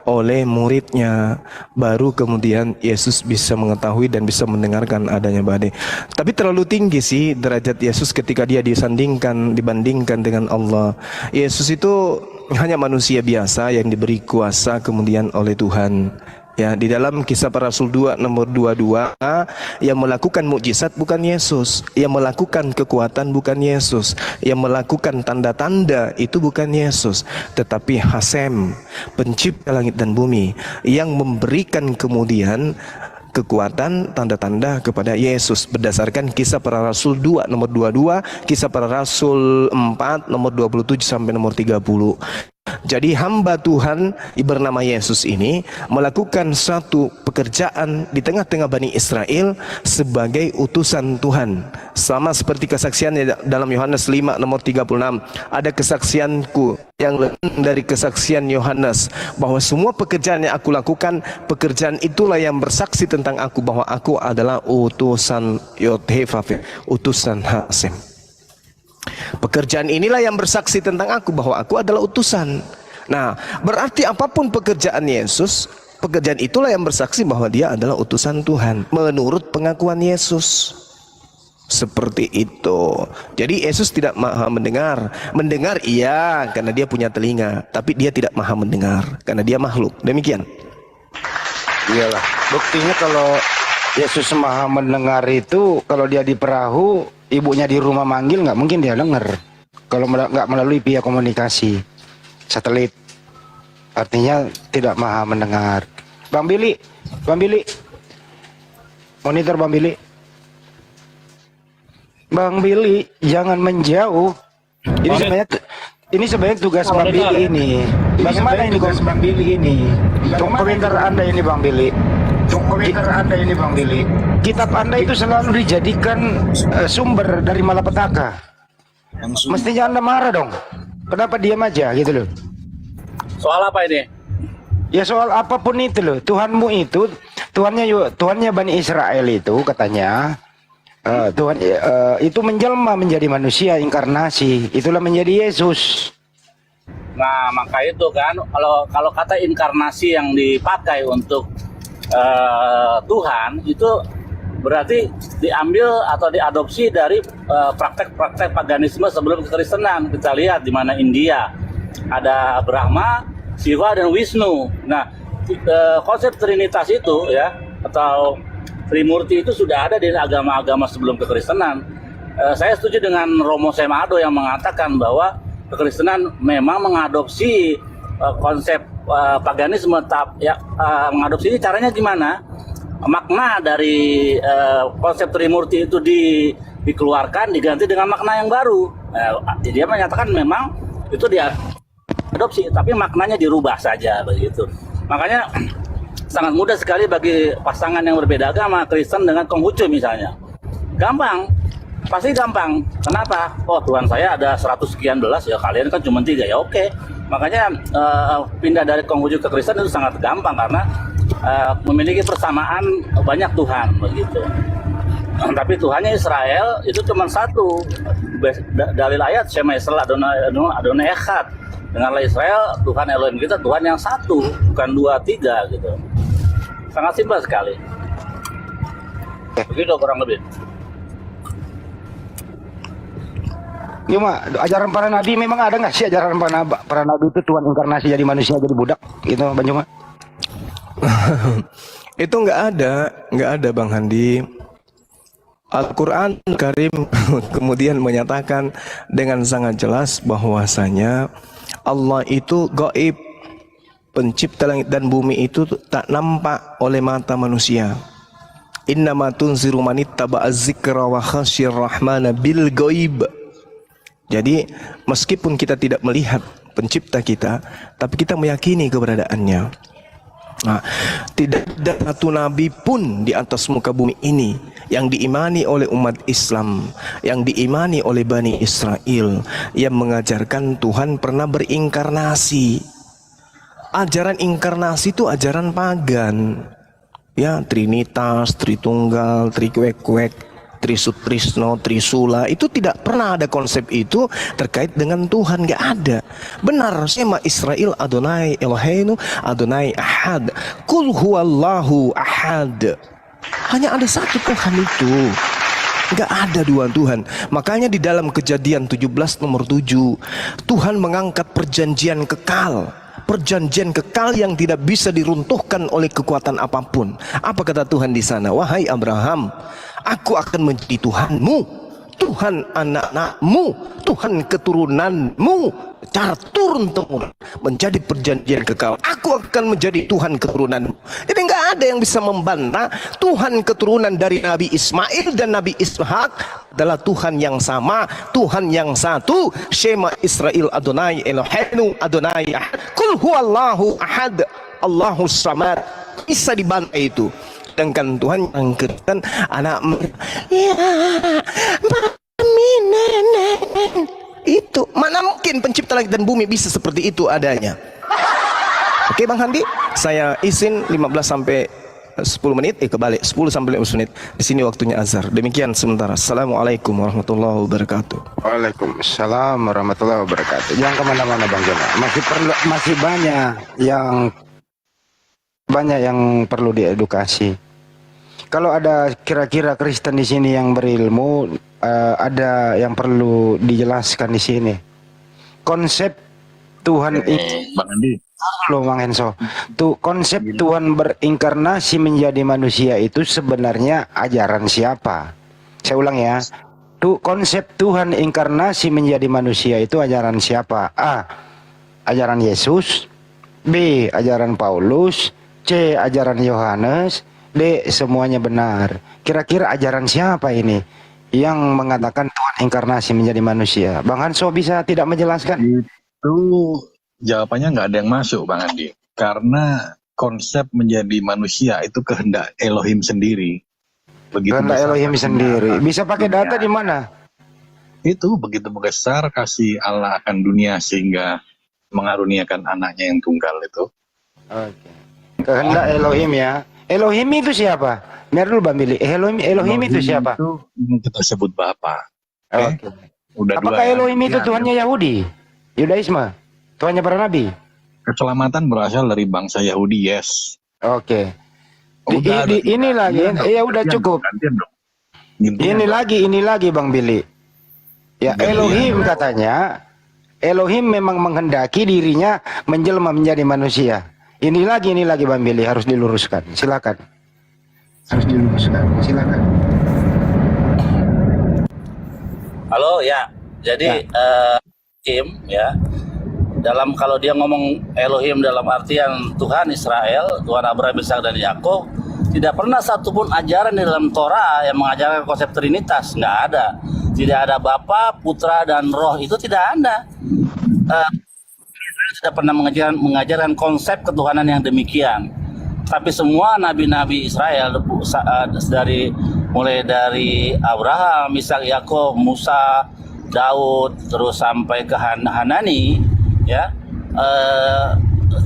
Speaker 1: oleh muridnya, baru kemudian Yesus bisa mengetahui dan bisa mendengarkan adanya badai. Tapi terlalu tinggi sih derajat Yesus ketika dia dibandingkan dengan Allah. Yesus itu hanya manusia biasa yang diberi kuasa kemudian oleh Tuhan. Ya, di dalam Kisah Para Rasul 2 nomor 22, yang melakukan mukjizat bukan Yesus, yang melakukan kekuatan bukan Yesus, yang melakukan tanda-tanda itu bukan Yesus, tetapi Hasem, pencipta langit dan bumi, yang memberikan kemudian kekuatan tanda-tanda kepada Yesus berdasarkan Kisah Para Rasul 2 nomor 22, Kisah Para Rasul 4 nomor 27 sampai nomor 30. Jadi hamba Tuhan bernama Yesus ini melakukan satu pekerjaan di tengah-tengah Bani Israel sebagai utusan Tuhan. Sama seperti kesaksiannya dalam Yohanes 5 nomor 36. Ada kesaksianku yang lain dari kesaksian Yohanes, bahwa semua pekerjaan yang aku lakukan, pekerjaan itulah yang bersaksi tentang aku, bahwa aku adalah utusan Yod-Heh-Vav-Heh, utusan Hasem. Pekerjaan inilah yang bersaksi tentang aku, bahwa aku adalah utusan. Nah, berarti apapun pekerjaan Yesus, pekerjaan itulah yang bersaksi bahwa dia adalah utusan Tuhan menurut pengakuan Yesus. Seperti itu. Jadi Yesus tidak maha mendengar. Mendengar iya, karena dia punya telinga, tapi dia tidak maha mendengar karena dia makhluk. Demikian.
Speaker 3: Iyalah, buktinya kalau Yesus maha mendengar itu, kalau dia di perahu, ibunya di rumah manggil, nggak mungkin dia dengar. Kalau nggak melalui via komunikasi satelit, artinya tidak maha mendengar. Bang Billy, monitor Bang Billy. Bang Billy, jangan menjauh. Ini sebenarnya tugas Bang Billy ini. Bagaimana ini tugas Bang Billy ini? Komentar Anda ini Bang Billy. Kitab Anda itu selalu dijadikan sumber dari malapetaka. Mestinya Anda marah dong. Kenapa diam aja gitu loh?
Speaker 2: Soal apa ini?
Speaker 3: Ya soal apapun itu loh. Tuhanmu itu, Tuhannya Bani Israel itu katanya Tuhan itu menjelma menjadi manusia, inkarnasi. Itulah menjadi Yesus.
Speaker 2: Nah, maka itu kan kalau kata inkarnasi yang dipakai untuk Tuhan itu berarti diambil atau diadopsi dari praktek-praktek paganisme sebelum kekristenan. Kita lihat di mana India ada Brahma, Shiva dan Wisnu. Nah, konsep Trinitas itu ya atau Trimurti itu sudah ada di agama-agama sebelum kekristenan. Saya setuju dengan Romo Semado yang mengatakan bahwa kekristenan memang mengadopsi konsep paganisme, mengadopsi ini caranya gimana? Makna dari konsep Trimurti itu dikeluarkan, diganti dengan makna yang baru. Dia menyatakan memang itu dia adopsi, tapi maknanya dirubah saja begitu. Makanya sangat mudah sekali bagi pasangan yang berbeda agama, Kristen dengan Konghucu misalnya. Gampang, pasti gampang. Kenapa? Oh, Tuhan saya ada 100 sekian belas, ya kalian kan cuma 3, ya oke. Makanya pindah dari Konghucu ke Kristen itu sangat gampang karena memiliki persamaan banyak Tuhan begitu. Tapi Tuhannya Israel itu cuma satu. Dalil ayat Shema Israel Adonai Echad. Dengarlah Israel, Tuhan Elohim kita Tuhan yang satu, bukan 2, 3 gitu. Sangat simpel sekali. Begitu kurang lebih.
Speaker 3: Cuma ajaran para nabi memang ada nggak sih ajaran para nabi itu Tuhan inkarnasi jadi manusia jadi budak gitu Bang Juma?
Speaker 1: Itu nggak ada Bang Handi. Al-Quran Karim kemudian menyatakan dengan sangat jelas bahwasanya Allah itu gaib, pencipta langit dan bumi itu tak nampak oleh mata manusia. Innama tunziru manittaba az-zikra wa khasyir rahmana bil gaib. Jadi meskipun kita tidak melihat pencipta kita, tapi kita meyakini keberadaannya. Nah, tidak ada satu nabi pun di atas muka bumi ini yang diimani oleh umat Islam, yang diimani oleh Bani Israel, yang mengajarkan Tuhan pernah berinkarnasi. Ajaran inkarnasi itu ajaran pagan. Ya, Trinitas, Tritunggal, Trikwek-kwek, Trisutrisno, Trisula, itu tidak pernah ada konsep itu terkait dengan Tuhan, nggak ada. Benar, Shema Israel Adonai Eloheinu Adonai Ahad. Kul huwallahu ahad. Hanya ada satu Tuhan itu. Nggak ada dua Tuhan. Makanya di dalam Kejadian 17 nomor 7, Tuhan mengangkat perjanjian kekal. Perjanjian kekal yang tidak bisa diruntuhkan oleh kekuatan apapun. Apa kata Tuhan di sana? Wahai Abraham, aku akan menjadi Tuhanmu, Tuhan anak-anakmu, Tuhan keturunanmu. Cara turun temurun menjadi perjanjian kekal. Aku akan menjadi Tuhan keturunanmu. Jadi nggak ada yang bisa membantah Tuhan keturunan dari Nabi Ismail dan Nabi Ishak adalah Tuhan yang sama, Tuhan yang satu. Shema Israel Adonai Eloheinu Adonai Ahad. Kul huwallahu ahad, Allahus samad. Bisa dibantah itu. Sedangkan Tuhan yang Kristen anak ya mami nenek. Itu mana mungkin pencipta langit dan bumi bisa seperti itu adanya. Oke Bang Handi, saya izin 15 sampai 10 menit, kebalik 10 sampai 15 menit. Di sini waktunya azhar. Demikian sementara. Assalamualaikum warahmatullahi wabarakatuh.
Speaker 3: Waalaikumsalam warahmatullahi wabarakatuh. Jangan kemana-mana Bang Jona. Masih banyak yang perlu diedukasi. Kalau ada kira-kira Kristen di sini yang berilmu, ada yang perlu dijelaskan di sini. Konsep Tuhan
Speaker 8: Bang Andi.
Speaker 3: Bang Enso. Tuh konsep Tuhan berinkarnasi menjadi manusia itu sebenarnya ajaran siapa? Saya ulang ya. Tuh konsep Tuhan inkarnasi menjadi manusia itu ajaran siapa? A. Ajaran Yesus. B. Ajaran Paulus. C. Ajaran Yohanes. D. Semuanya benar. Kira-kira ajaran siapa ini yang mengatakan Tuhan inkarnasi menjadi manusia? Bang Hanso bisa tidak menjelaskan?
Speaker 8: Itu jawabannya nggak ada yang masuk Bang Andi. Karena konsep menjadi manusia itu kehendak Elohim sendiri. Begitu
Speaker 3: kehendak Elohim sendiri. Bisa pakai data di mana?
Speaker 8: Itu begitu besar kasih Allah akan dunia sehingga mengaruniakan anaknya yang tunggal itu.
Speaker 3: Oke. Kehendak Elohim ya. Elohim itu siapa? Biar dulu Bang Billy. Elohim itu siapa?
Speaker 8: Itu kita sebut Bapa.
Speaker 3: Oke.
Speaker 8: Udah
Speaker 3: apakah
Speaker 8: dua,
Speaker 3: Elohim itu
Speaker 8: ya,
Speaker 3: Tuhannya Yahudi? Yudaisme? Tuhannya para nabi?
Speaker 8: Keselamatan berasal dari bangsa Yahudi, yes.
Speaker 3: Oke.
Speaker 8: Udah,
Speaker 3: Ini lagi, ya udah cukup. Ini lagi Bang Billy. Ya Elohim katanya, Elohim memang menghendaki dirinya menjelma menjadi manusia. Ini lagi Bang Billy, harus diluruskan. Silakan. Harus diluruskan. Silakan.
Speaker 2: Halo ya. Jadi Elohim ya. Dalam kalau dia ngomong Elohim dalam artian Tuhan Israel, Tuhan Abraham, Ishak dan Yakub, tidak pernah satupun ajaran di dalam Torah yang mengajarkan konsep Trinitas, nggak ada. Tidak ada Bapa, Putra dan Roh, itu tidak ada. Tidak pernah mengajarkan konsep ketuhanan yang demikian. Tapi semua nabi-nabi Israel mulai dari Abraham, Ishak, Yakub, Musa, Daud, terus sampai ke Hanani, ya,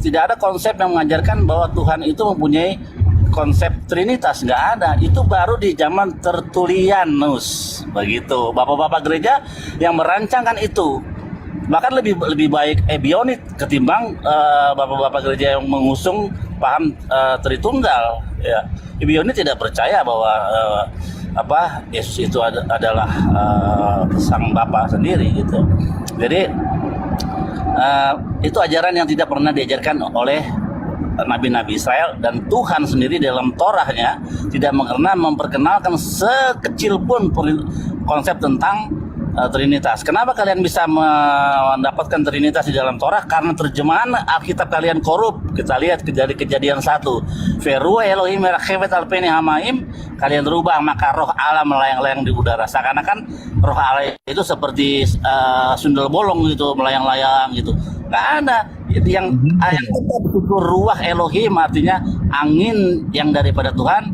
Speaker 2: tidak ada konsep yang mengajarkan bahwa Tuhan itu mempunyai konsep Trinitas, nggak ada. Itu baru di zaman Tertullianus, begitu. Bapak-bapak gereja yang merancangkan itu, bahkan lebih baik Ebionit ketimbang bapak-bapak gereja yang mengusung paham Tritunggal. Ya, Ebionit tidak percaya bahwa Yesus itu adalah sang Bapa sendiri, gitu. Jadi itu ajaran yang tidak pernah diajarkan oleh nabi-nabi Israel, dan Tuhan sendiri dalam Torahnya tidak pernah memperkenalkan sekecil pun konsep tentang Trinitas. Kenapa kalian bisa mendapatkan Trinitas di dalam Torah? Karena terjemahan Alkitab kalian korup. Kita lihat dari Kejadian 1. Veru Elohim merachebet al peni hamaim, kalian rubah maka roh Allah melayang-layang di udara. Seakan-akan roh Allah itu seperti sundel bolong gitu, melayang-layang gitu. Nggak ada. Yang itu ruah Elohim, artinya angin yang daripada Tuhan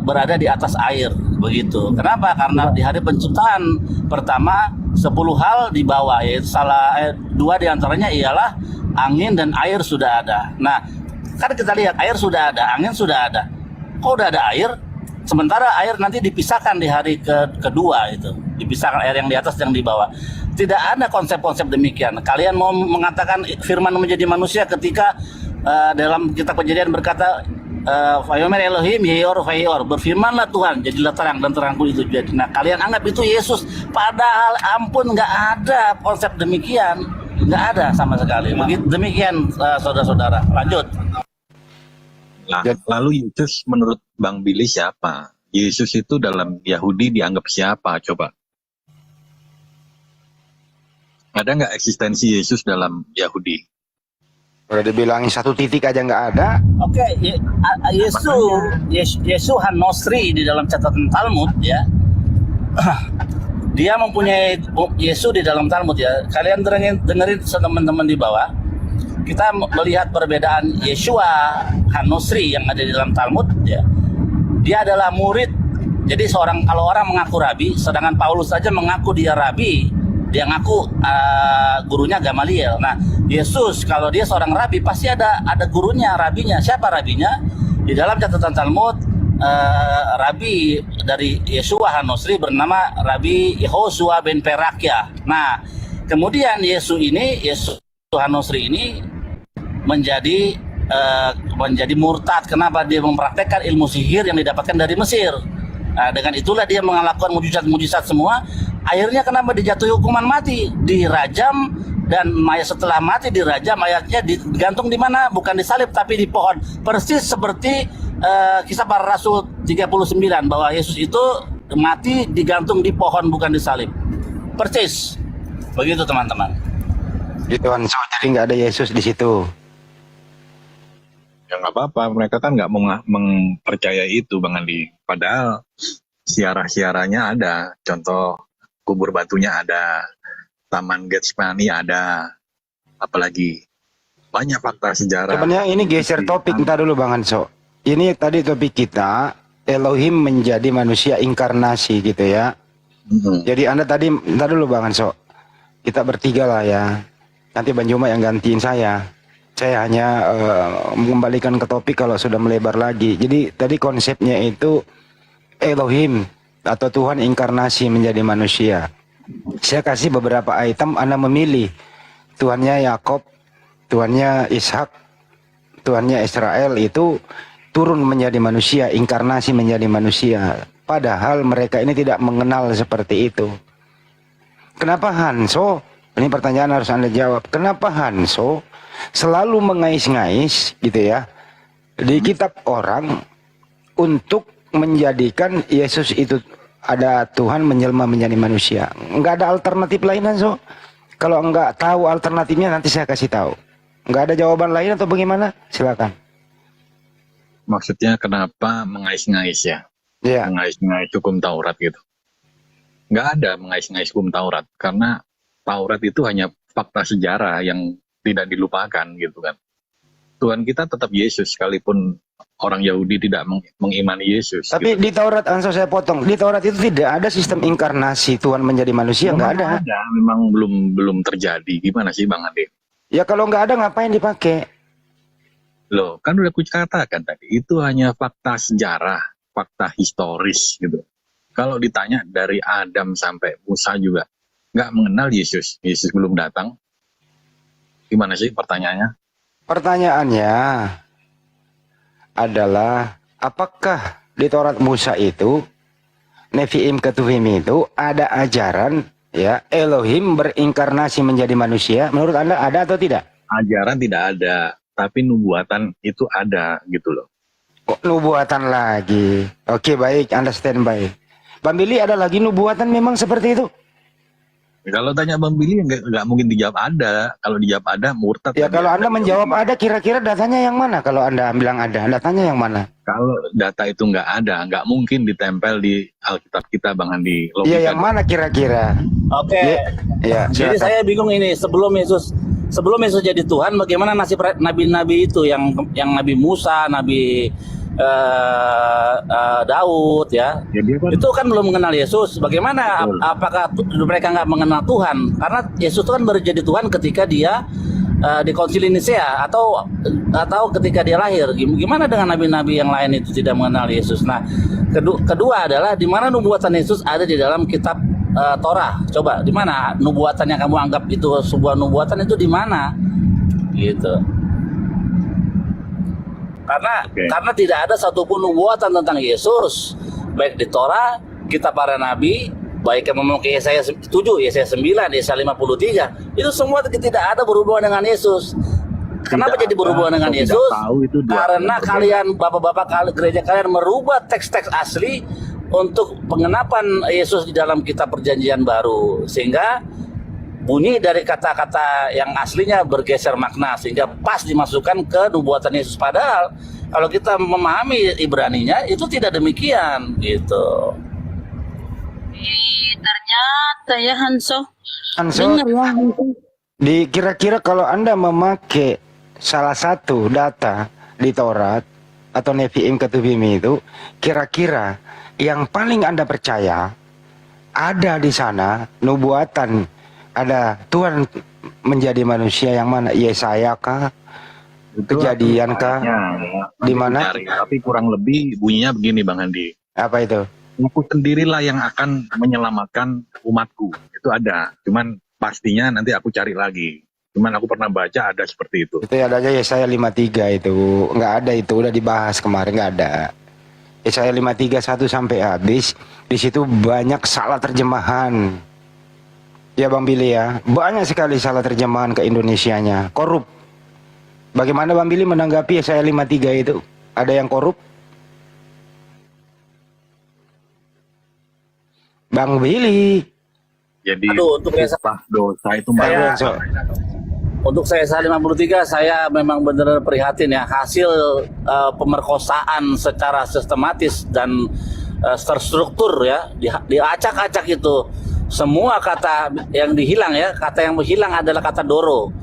Speaker 2: berada di atas air, begitu. Kenapa? Karena di hari penciptaan pertama 10 hal di bawah, yaitu dua diantaranya ialah angin dan air sudah ada. Nah, kan kita lihat air sudah ada, angin sudah ada. Kok udah ada air? Sementara air nanti dipisahkan di hari kedua itu, dipisahkan air yang di atas yang di bawah. Tidak ada konsep-konsep demikian. Kalian mau mengatakan firman menjadi manusia ketika dalam kitab Kejadian berkata Vayomer Elohim Yeyor Vayor, berfirmanlah Tuhan jadilah terang dan terangku itu jadi. Nah, kalian anggap itu Yesus, padahal ampun, nggak ada konsep demikian, nggak ada sama sekali. Begitu demikian, saudara-saudara. Lanjut.
Speaker 8: Lalu Yesus menurut Bang Billy siapa? Yesus itu dalam Yahudi dianggap siapa? Coba. Ada nggak eksistensi Yesus dalam Yahudi?
Speaker 3: Udah dibilangin satu titik aja nggak ada.
Speaker 2: Oke, Yesus Hanosri di dalam catatan Talmud ya. Dia mempunyai Yesus di dalam Talmud ya. Kalian dengerin teman-teman di bawah. Kita melihat perbedaan Yeshua Hanosri yang ada di dalam Talmud ya. Dia adalah murid. Jadi kalau orang mengaku rabi, sedangkan Paulus saja mengaku dia rabi, dia ngaku gurunya Gamaliel. Nah, Yesus kalau dia seorang rabi pasti ada gurunya, rabinya. Siapa rabinya? Di dalam catatan Talmud rabi dari Yeshua Hanosri bernama Rabi Yehoshua ben Perakya. Nah, kemudian Yesus Hanosri ini menjadi murtad. Kenapa? Dia mempraktekkan ilmu sihir yang didapatkan dari Mesir. Nah, dengan itulah dia melakukan mujizat-mujizat semua. Akhirnya kenapa dijatuhi hukuman mati, dirajam, dan setelah mati dirajam, mayatnya digantung di mana? Bukan disalib tapi di pohon. Persis seperti kisah para rasul 39 bahwa Yesus itu mati digantung di pohon bukan disalib. Persis. Begitu teman-teman.
Speaker 3: Gitu kan, jadi nggak ada Yesus di situ.
Speaker 8: Ya nggak apa-apa, mereka kan nggak mempercayai itu Bang Andi. Padahal siarah-siarahnya ada, contoh kubur batunya ada, Taman Getsemani ada, apalagi banyak fakta sejarah.
Speaker 3: Sebenarnya ini geser topik, entar dulu Bang Hanso. Ini tadi topik kita, Elohim menjadi manusia inkarnasi gitu ya. Jadi Anda tadi, entar dulu Bang Hanso. Kita bertiga lah ya. Nanti Bang Juma yang gantiin saya. Saya hanya mengembalikan ke topik kalau sudah melebar lagi. Jadi tadi konsepnya itu Elohim atau Tuhan inkarnasi menjadi manusia. Saya kasih beberapa item, Anda memilih. Tuhannya Yakob, Tuhannya Ishak, Tuhannya Israel itu turun menjadi manusia, inkarnasi menjadi manusia. Padahal mereka ini tidak mengenal seperti itu. Kenapa Hanso? Ini pertanyaan harus Anda jawab. Kenapa Hanso selalu mengais-ngais gitu ya di kitab orang untuk menjadikan Yesus itu ada Tuhan menjelma menjadi manusia? Enggak ada alternatif lain Hanso. Kalau enggak tahu alternatifnya nanti saya kasih tahu. Enggak ada jawaban lain atau bagaimana? Silakan.
Speaker 8: Maksudnya kenapa mengais-ngais ya?
Speaker 3: Ya.
Speaker 8: Mengais-ngais hukum Taurat gitu. Nggak ada mengais-ngais hukum Taurat. Karena Taurat itu hanya fakta sejarah yang tidak dilupakan gitu kan. Tuhan kita tetap Yesus, sekalipun orang Yahudi tidak mengimani Yesus.
Speaker 3: Tapi
Speaker 8: gitu.
Speaker 3: di Taurat, Ansor saya potong, di Taurat itu tidak ada sistem inkarnasi Tuhan menjadi manusia, nggak ada.
Speaker 8: Memang belum terjadi. Gimana sih Bang Ade?
Speaker 3: Ya kalau nggak ada ngapain dipakai?
Speaker 8: Loh, kan udah aku katakan tadi, itu hanya fakta sejarah, fakta historis gitu. Kalau ditanya dari Adam sampai Musa juga nggak mengenal Yesus, Yesus belum datang. Gimana sih pertanyaannya?
Speaker 3: Pertanyaannya adalah apakah di Taurat Musa itu, Nevi'im Ketuvim itu ada ajaran ya Elohim berinkarnasi menjadi manusia? Menurut Anda ada atau tidak?
Speaker 8: Ajaran tidak ada, tapi nubuatan itu ada gitu loh.
Speaker 3: Kok nubuatan lagi? Oke baik, Anda standby. Bang Billy, ada lagi nubuatan memang seperti itu?
Speaker 8: Kalau tanya Bang Billy nggak mungkin dijawab ada. Kalau dijawab ada murtad.
Speaker 3: Ya kalau Anda menjawab ada, kira-kira datanya yang mana? Kalau Anda bilang ada, datanya yang mana?
Speaker 8: Kalau data itu nggak ada, nggak mungkin ditempel di Alkitab kita, Bang Andi.
Speaker 3: Iya, yang mana kira-kira?
Speaker 2: Oke.
Speaker 3: Ya,
Speaker 2: Jadi
Speaker 3: silakan.
Speaker 2: saya bingung ini, sebelum Yesus jadi Tuhan, bagaimana nasib nabi-nabi itu yang Nabi Musa, Nabi Daud ya, itu kan belum mengenal Yesus. Bagaimana? Apakah mereka nggak mengenal Tuhan? Karena Yesus itu kan baru jadi Tuhan ketika dia di Konsili Nisea atau ketika dia lahir. Gimana dengan nabi-nabi yang lain itu tidak mengenal Yesus? Nah, kedua adalah di mana nubuatan Yesus ada di dalam kitab Torah. Coba di mana nubuatan yang kamu anggap itu sebuah nubuatan itu di mana? Gitu. Karena tidak ada satupun nubuatan tentang Yesus baik di Torah, kitab para nabi, baik yang memakai Yesaya 7, Yesaya 9, Yesaya 53, itu semua tidak ada berhubungan dengan Yesus. Kenapa jadi berhubungan dengan Yesus? Karena kalian, bapak-bapak gereja kalian merubah teks-teks asli untuk pengenapan Yesus di dalam kitab perjanjian baru, sehingga bunyi dari kata-kata yang aslinya bergeser makna sehingga pas dimasukkan ke nubuatan Yesus. Padahal kalau kita memahami Ibraninya itu tidak demikian gitu.
Speaker 9: Ternyata ya Hanso.
Speaker 3: Benar ya. Di kira-kira kalau Anda memakai salah satu data di Taurat atau Nevi'im Ketuvim itu, kira-kira yang paling Anda percaya ada di sana nubuatan, ada Tuhan menjadi manusia yang mana? Yesaya kah? Kejadian kah? Di mana?
Speaker 8: Tapi kurang lebih bunyinya begini Bang Andi.
Speaker 3: Apa itu?
Speaker 8: Aku sendirilah yang akan menyelamatkan umatku. Itu ada. Cuman pastinya nanti aku cari lagi. Cuman aku pernah baca ada seperti itu.
Speaker 3: Itu adanya Yesaya 53 itu. Nggak ada itu, udah dibahas kemarin, nggak ada. Yesaya 53 1 sampai habis. Di situ banyak salah terjemahan. Ya Bang Billy ya, banyak sekali salah terjemahan ke Indonesianya, korup. Bagaimana Bang Billy menanggapi Yesaya 53 itu? Ada yang korup? Bang Billy.
Speaker 8: Jadi
Speaker 2: untuk
Speaker 8: dosa itu
Speaker 2: untuk saya 53 saya memang benar prihatin ya, hasil pemerkosaan secara sistematis dan terstruktur ya, diacak-acak itu. Semua kata yang dihilang ya, kata yang menghilang adalah kata doro.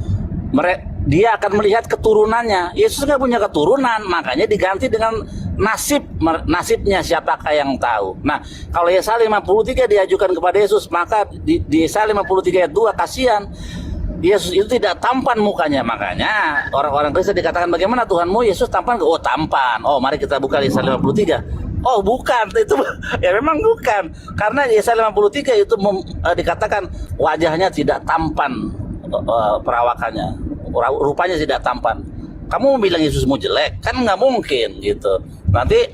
Speaker 2: Dia akan melihat keturunannya. Yesus nggak punya keturunan, makanya diganti dengan nasibnya siapakah yang tahu. Nah, kalau Yesaya 53 diajukan kepada Yesus, maka di Yesaya 53 ayat 2 kasihan. Yesus itu tidak tampan mukanya, makanya orang-orang Kristen dikatakan bagaimana Tuhanmu? Yesus tampan? Oh tampan. Oh mari kita buka Yesaya 53. Oh bukan, itu ya memang bukan. Karena Yesaya 53 itu dikatakan wajahnya tidak tampan, perawakannya, rupanya tidak tampan. Kamu bilang Yesusmu jelek, kan nggak mungkin gitu. Nanti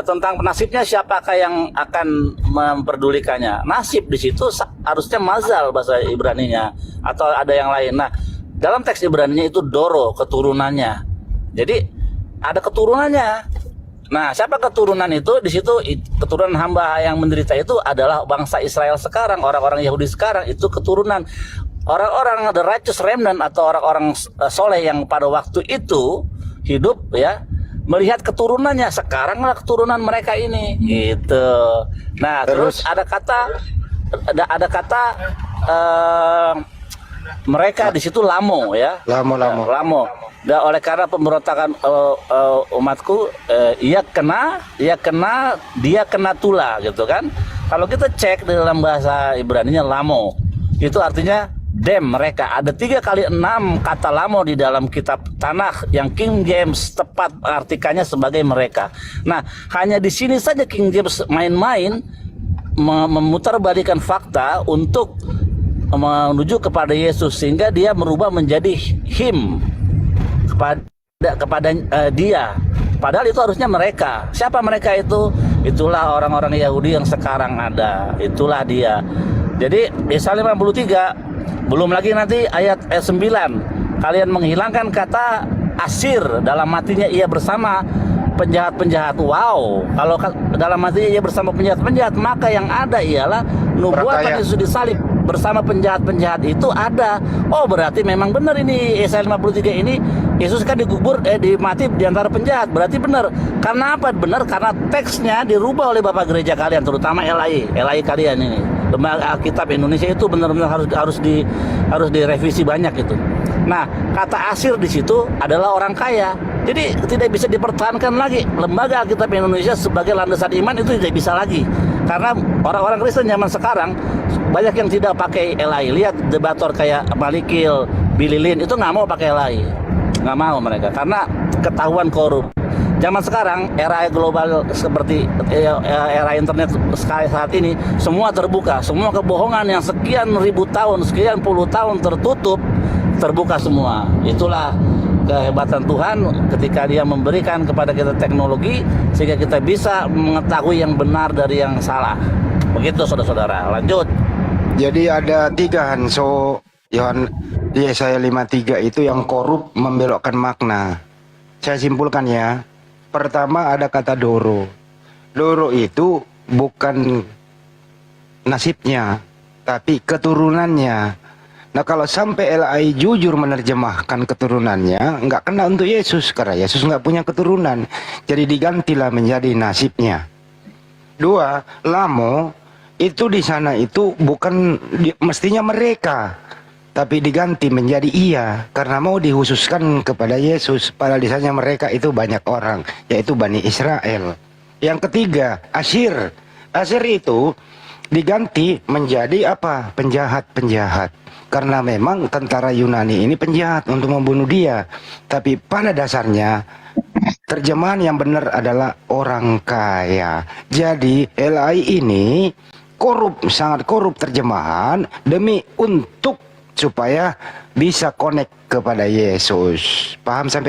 Speaker 2: tentang nasibnya siapakah yang akan memperdulikannya? Nasib di situ harusnya mazal bahasa Ibraninya atau ada yang lain. Nah, dalam teks Ibraninya itu doro, keturunannya. Jadi ada keturunannya. Nah, siapa keturunan itu? Di situ keturunan hamba yang menderita itu adalah bangsa Israel sekarang, orang-orang Yahudi sekarang itu keturunan orang-orang the righteous remnant atau orang-orang soleh yang pada waktu itu hidup ya, melihat keturunannya, sekaranglah keturunan mereka ini gitu. Nah, terus ada kata mereka di situ lamo ya. Lamo. Dan oleh karena pemberontakan umatku, dia kena tula gitu kan. Kalau kita cek di dalam bahasa Ibraninya lamo, itu artinya mereka. Ada 3 kali 6 kata lamo di dalam kitab Tanakh yang King James tepat artikannya sebagai mereka. Nah, hanya di sini saja King James main-main memutarbalikan fakta untuk menuju kepada Yesus, sehingga dia merubah menjadi him kepada dia. Padahal itu harusnya mereka. Siapa mereka itu? Itulah orang-orang Yahudi yang sekarang ada. Itulah dia. Jadi Yesaya 53, belum lagi nanti ayat 9. Kalian menghilangkan kata asir, dalam matinya ia bersama penjahat-penjahat. Wow, kalau dalam matinya ia bersama penjahat-penjahat, maka yang ada ialah nubuatan Yesus disalib bersama penjahat-penjahat itu ada. Oh, berarti memang benar ini Yesaya 53 ini Yesus kan mati di antara penjahat. Berarti benar. Karena apa? Benar karena teksnya dirubah oleh Bapak Gereja kalian, terutama LAI kalian ini. Lembaga Alkitab Indonesia itu benar-benar harus direvisi banyak itu. Nah, kata asir di situ adalah orang kaya. Jadi tidak bisa dipertahankan lagi. Lembaga Alkitab Indonesia sebagai landasan iman itu tidak bisa lagi. Karena orang-orang Kristen zaman sekarang banyak yang tidak pakai LAI. Lihat debator kayak Malikil, Billy Lin itu nggak mau pakai LAI. Nggak mau mereka karena ketahuan korup. Zaman sekarang era global seperti era internet saat ini, semua terbuka, semua kebohongan yang sekian ribu tahun, sekian puluh tahun tertutup, terbuka semua. Itulah kehebatan Tuhan ketika Dia memberikan kepada kita teknologi sehingga kita bisa mengetahui yang benar dari yang salah. Begitu saudara-saudara. Lanjut.
Speaker 3: Jadi ada 3 Hanso Yohan di Yesaya 53 itu yang korup membelokkan makna. Saya simpulkan ya. Pertama ada kata doro. Doro itu bukan nasibnya, tapi keturunannya. Nah, kalau sampai LAI jujur menerjemahkan keturunannya, nggak kena untuk Yesus, karena Yesus nggak punya keturunan. Jadi digantilah menjadi nasibnya. 2, lamo itu di sana itu bukan mestinya mereka, tapi diganti menjadi ia, karena mau dikhususkan kepada Yesus. Padahal di sana mereka itu banyak orang, yaitu Bani Israel. Yang ketiga, Asir. Asir itu diganti menjadi apa? Penjahat-penjahat. Karena memang tentara Yunani ini penjahat untuk membunuh dia. Tapi pada dasarnya terjemahan yang benar adalah orang kaya. Jadi LAI ini korup, sangat korup terjemahan demi untuk supaya bisa connect kepada Yesus. Paham sampai